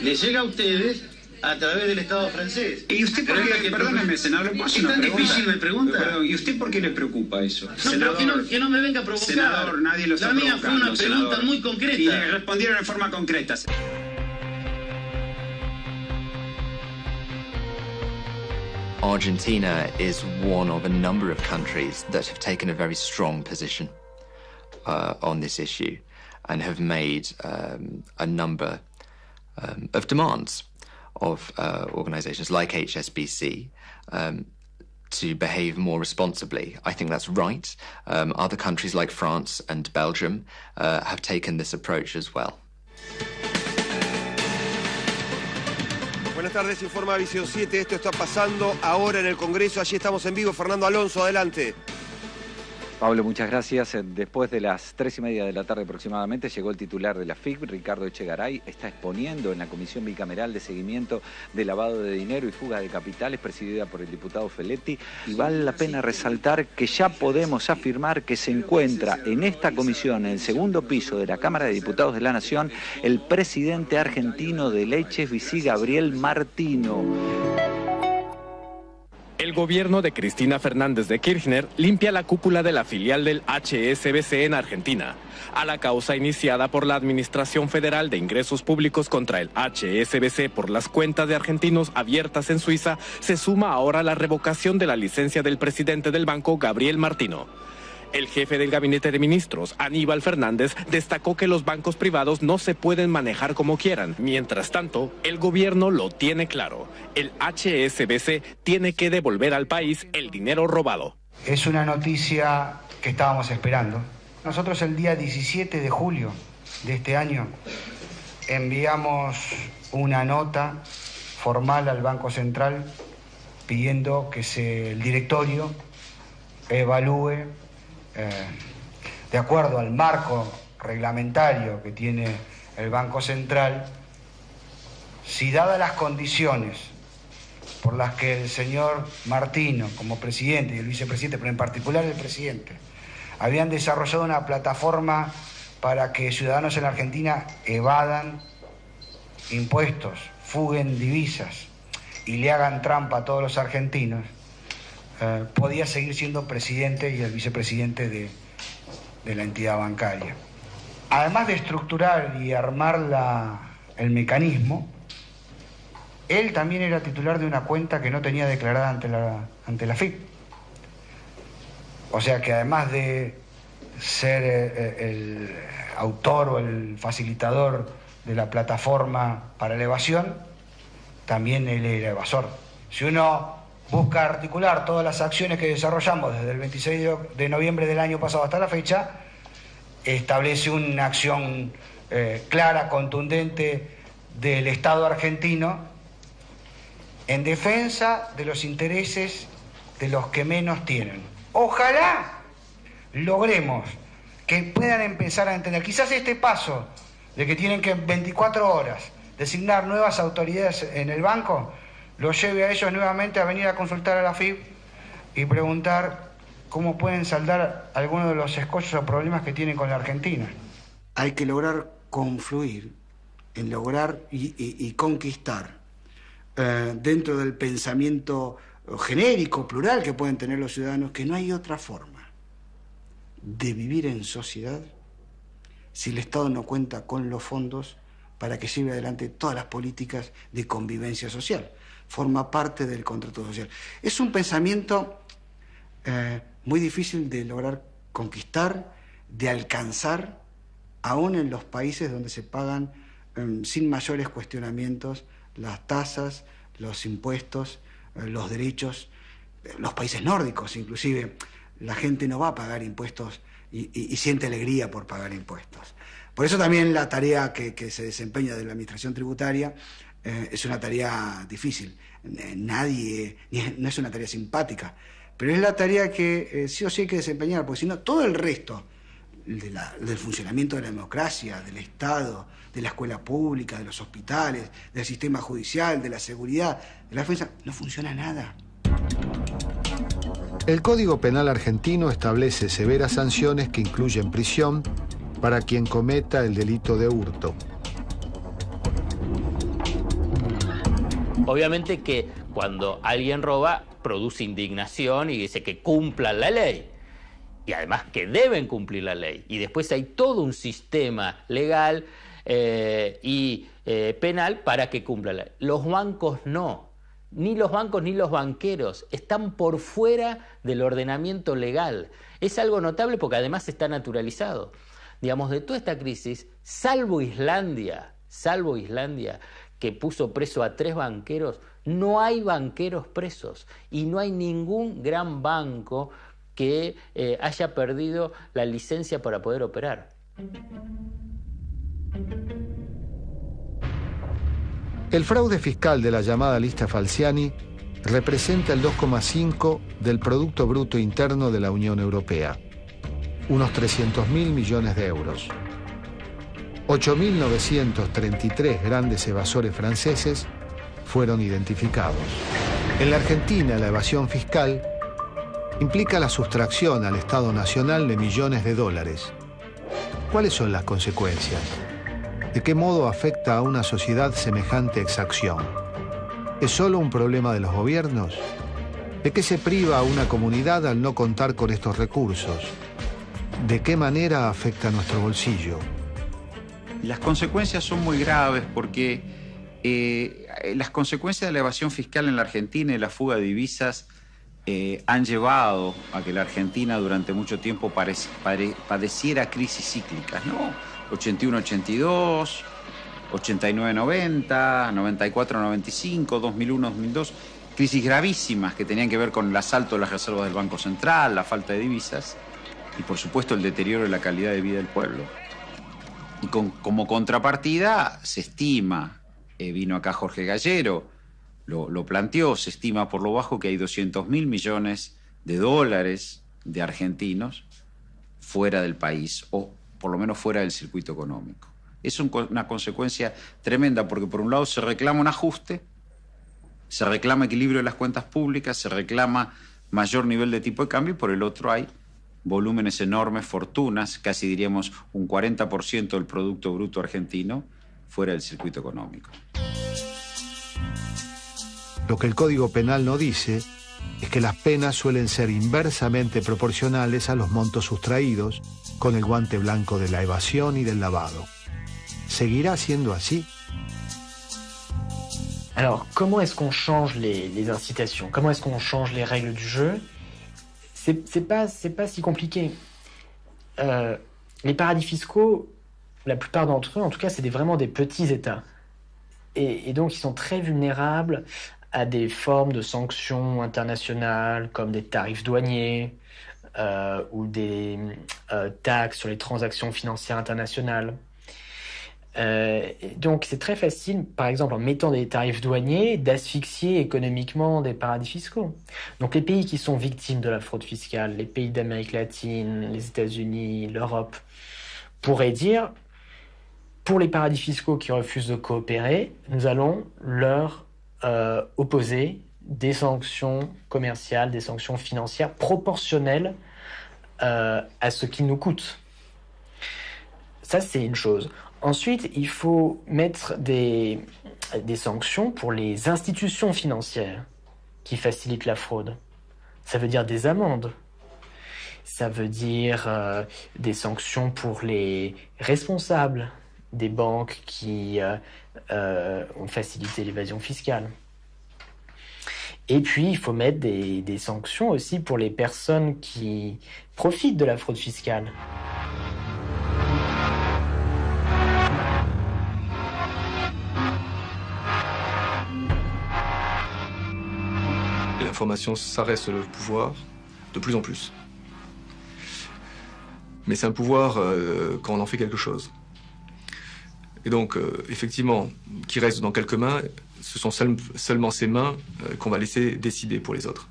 le llega a ustedes a través del Estado francés. ¿Y usted por qué, perdóneme, senador, le puedo hacer una pregunta? ¿Es tan difícil, me pregunta? Perdón, ¿y usted por qué le preocupa eso? No, senador, pero que no me venga a provocar. Senador, nadie lo está provocando. La mía fue una pregunta senador, muy concreta. Y le respondieron en forma concreta. Argentina is one of a number of countries that have taken a very strong position on this issue and have made a number of demands of organisations like HSBC to behave more responsibly. I think that's right. Other countries like France and Belgium have taken this approach as well. Buenas tardes, informa Visión 7. Esto está pasando ahora en el Congreso. Allí estamos en vivo. Fernando Alonso, adelante. Pablo, muchas gracias. Después de las 3:30 de la tarde aproximadamente llegó el titular de la FIC, Ricardo Echegaray. Está exponiendo en la Comisión Bicameral de Seguimiento de Lavado de Dinero y Fuga de Capitales, presidida por el diputado Feletti. Y vale la pena resaltar que ya podemos afirmar que se encuentra en esta comisión, en el segundo piso de la Cámara de Diputados de la Nación, el presidente argentino del HSBC, Gabriel Martino. El gobierno de Cristina Fernández de Kirchner limpia la cúpula de la filial del HSBC en Argentina. A la causa iniciada por la Administración Federal de Ingresos Públicos contra el HSBC por las cuentas de argentinos abiertas en Suiza, se suma ahora la revocación de la licencia del presidente del banco, Gabriel Martino. El jefe del gabinete de ministros, Aníbal Fernández, destacó que los bancos privados no se pueden manejar como quieran. Mientras tanto, el gobierno lo tiene claro. El HSBC tiene que devolver al país el dinero robado. Es una noticia que estábamos esperando. Nosotros el día 17 de julio de este año enviamos una nota formal al Banco Central pidiendo que el directorio evalúe de acuerdo al marco reglamentario que tiene el Banco Central, si dadas las condiciones por las que el señor Martino, como presidente, y el vicepresidente, pero en particular el presidente, habían desarrollado una plataforma para que ciudadanos en la Argentina evadan impuestos, fuguen divisas y le hagan trampa a todos los argentinos, podía seguir siendo presidente y el vicepresidente de la entidad bancaria. Además de estructurar y armar el mecanismo, él también era titular de una cuenta que no tenía declarada ante la FIP. O sea que además de ser el autor o el facilitador de la plataforma para la evasión, también él era evasor. Si uno busca articular todas las acciones que desarrollamos desde el 26 de noviembre del año pasado hasta la fecha, establece una acción clara, contundente del Estado argentino en defensa de los intereses de los que menos tienen. Ojalá logremos que puedan empezar a entender, quizás este paso de que tienen que en 24 horas designar nuevas autoridades en el banco, lo lleve a ellos nuevamente a venir a consultar a la FIP y preguntar cómo pueden saldar algunos de los escollos o problemas que tienen con la Argentina. Hay que lograr confluir en lograr y conquistar dentro del pensamiento genérico, plural que pueden tener los ciudadanos, que no hay otra forma de vivir en sociedad si el Estado no cuenta con los fondos para que lleve adelante todas las políticas de convivencia social. Forma parte del contrato social. Es un pensamiento muy difícil de lograr conquistar, de alcanzar, aún en los países donde se pagan sin mayores cuestionamientos las tasas, los impuestos, los derechos. Los países nórdicos, inclusive, la gente no va a pagar impuestos y siente alegría por pagar impuestos. Por eso también la tarea que se desempeña de la administración tributaria es una tarea difícil. No es una tarea simpática, pero es la tarea que sí o sí hay que desempeñar, porque si no, todo el resto del funcionamiento de la democracia, del Estado, de la escuela pública, de los hospitales, del sistema judicial, de la seguridad, de la defensa, no funciona nada. El Código Penal argentino establece severas sanciones que incluyen prisión para quien cometa el delito de hurto. Obviamente que cuando alguien roba, produce indignación y dice que cumplan la ley. Y además que deben cumplir la ley. Y después hay todo un sistema legal y penal para que cumpla la ley. Los bancos no. Ni los bancos ni los banqueros están por fuera del ordenamiento legal. Es algo notable porque además está naturalizado. Digamos, de toda esta crisis, salvo Islandia, que puso preso a 3 banqueros, no hay banqueros presos y no hay ningún gran banco que haya perdido la licencia para poder operar. El fraude fiscal de la llamada lista Falciani representa el 2,5% del Producto Bruto Interno de la Unión Europea, unos 300.000 millones de euros. 8.933 grandes evasores franceses fueron identificados. En la Argentina, la evasión fiscal implica la sustracción al Estado Nacional de millones de dólares. ¿Cuáles son las consecuencias? ¿De qué modo afecta a una sociedad semejante exacción? ¿Es solo un problema de los gobiernos? ¿De qué se priva a una comunidad al no contar con estos recursos? ¿De qué manera afecta a nuestro bolsillo? Las consecuencias son muy graves porque las consecuencias de la evasión fiscal en la Argentina y la fuga de divisas han llevado a que la Argentina durante mucho tiempo padeciera crisis cíclicas, ¿no? 81-82, 89-90, 94-95, 2001-2002, crisis gravísimas que tenían que ver con el asalto de las reservas del Banco Central, la falta de divisas y, por supuesto, el deterioro de la calidad de vida del pueblo. Y como contrapartida se estima, vino acá Jorge Gallero, lo planteó, se estima por lo bajo que hay 200.000 millones de dólares de argentinos fuera del país, o por lo menos fuera del circuito económico. Es una consecuencia tremenda porque por un lado se reclama un ajuste, se reclama equilibrio de las cuentas públicas, se reclama mayor nivel de tipo de cambio, y por el otro hay volúmenes enormes, fortunas, casi diríamos un 40% del Producto Bruto argentino fuera del circuito económico. Lo que el Código Penal no dice es que las penas suelen ser inversamente proporcionales a los montos sustraídos con el guante blanco de la evasión y del lavado. ¿Seguirá siendo así? Alors, comment est-ce qu'on change les incitations? Comment est-ce qu'on change les règles du jeu? C'est pas si compliqué. Les paradis fiscaux, la plupart d'entre eux, en tout cas, c'est vraiment des petits États. Et donc, ils sont très vulnérables à des formes de sanctions internationales, comme des tarifs douaniers ou des taxes sur les transactions financières internationales. Donc c'est très facile, par exemple en mettant des tarifs douaniers, d'asphyxier économiquement des paradis fiscaux. Donc les pays qui sont victimes de la fraude fiscale, les pays d'Amérique latine, les États-Unis, l'Europe, pourraient dire, pour les paradis fiscaux qui refusent de coopérer, nous allons leur opposer des sanctions commerciales, des sanctions financières proportionnelles à ce qu'ils nous coûtent. Ça, c'est une chose. Ensuite, il faut mettre des sanctions pour les institutions financières qui facilitent la fraude. Ça veut dire des amendes. Ça veut dire des sanctions pour les responsables des banques qui ont facilité l'évasion fiscale. Et puis, il faut mettre des sanctions aussi pour les personnes qui profitent de la fraude fiscale. L'information, ça reste le pouvoir, de plus en plus. Mais c'est un pouvoir quand on en fait quelque chose. Et donc, effectivement, qui reste dans quelques mains, ce sont seulement ces mains qu'on va laisser décider pour les autres.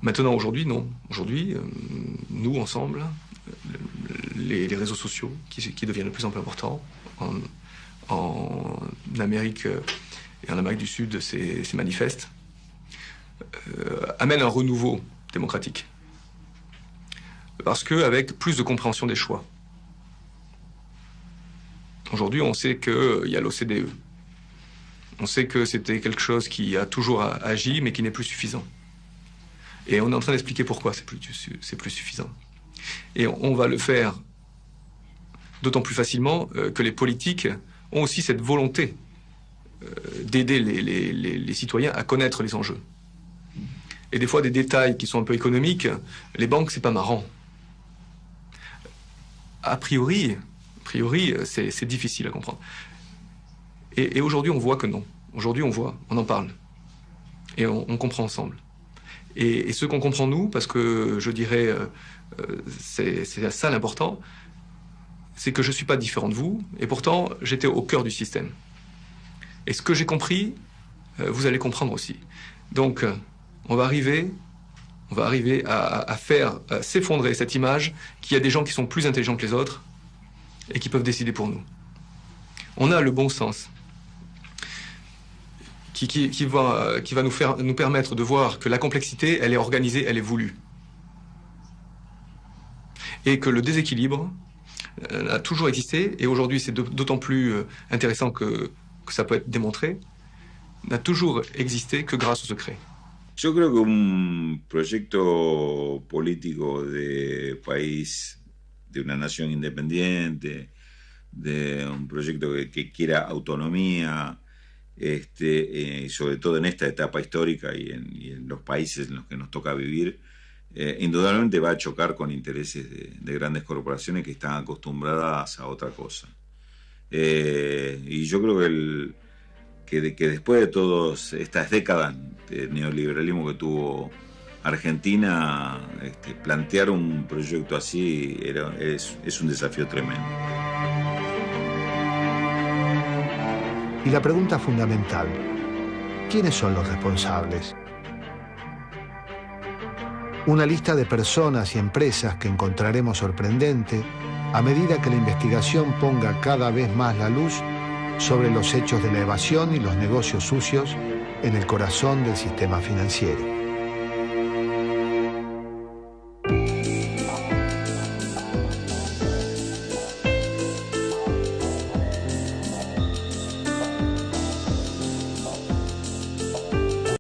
Maintenant, aujourd'hui, non. Aujourd'hui, nous, ensemble, les réseaux sociaux, qui deviennent de plus en plus importants, en Amérique et en Amérique du Sud, c'est manifeste, amènent un renouveau démocratique. Parce qu'avec plus de compréhension des choix. Aujourd'hui, on sait qu'il y a l'OCDE. On sait que c'était quelque chose qui a toujours agi, mais qui n'est plus suffisant. Et on est en train d'expliquer pourquoi c'est plus suffisant. Et on va le faire d'autant plus facilement que les politiques ont aussi cette volonté d'aider les citoyens à connaître les enjeux. Et des fois, des détails qui sont un peu économiques, les banques, c'est pas marrant. A priori, c'est difficile à comprendre. Et aujourd'hui, on voit que non. Aujourd'hui, on en parle. Et on comprend ensemble. Et ce qu'on comprend, nous, parce que je dirais, c'est ça l'important, c'est que je ne suis pas différent de vous, et pourtant, j'étais au cœur du système. Et ce que j'ai compris, vous allez comprendre aussi. Donc, on va arriver à faire s'effondrer cette image qu'il y a des gens qui sont plus intelligents que les autres et qui peuvent décider pour nous. On a le bon sens qui va nous permettre de voir que la complexité, elle est organisée, elle est voulue. Et que le déséquilibre a toujours existé, et aujourd'hui c'est d'autant plus intéressant que ça peut être démontré, n'a toujours existé que grâce au secret. Yo creo que un proyecto político de país, de una nación independiente, de un proyecto que quiera autonomía, y sobre todo en esta etapa histórica y en los países en los que nos toca vivir, indudablemente va a chocar con intereses de grandes corporaciones que están acostumbradas a otra cosa. Y yo creo que después de todas estas décadas de neoliberalismo que tuvo Argentina, plantear un proyecto así es un desafío tremendo. Y la pregunta fundamental, ¿quiénes son los responsables? Una lista de personas y empresas que encontraremos sorprendente a medida que la investigación ponga cada vez más la luz sobre los hechos de la evasión y los negocios sucios en el corazón del sistema financiero.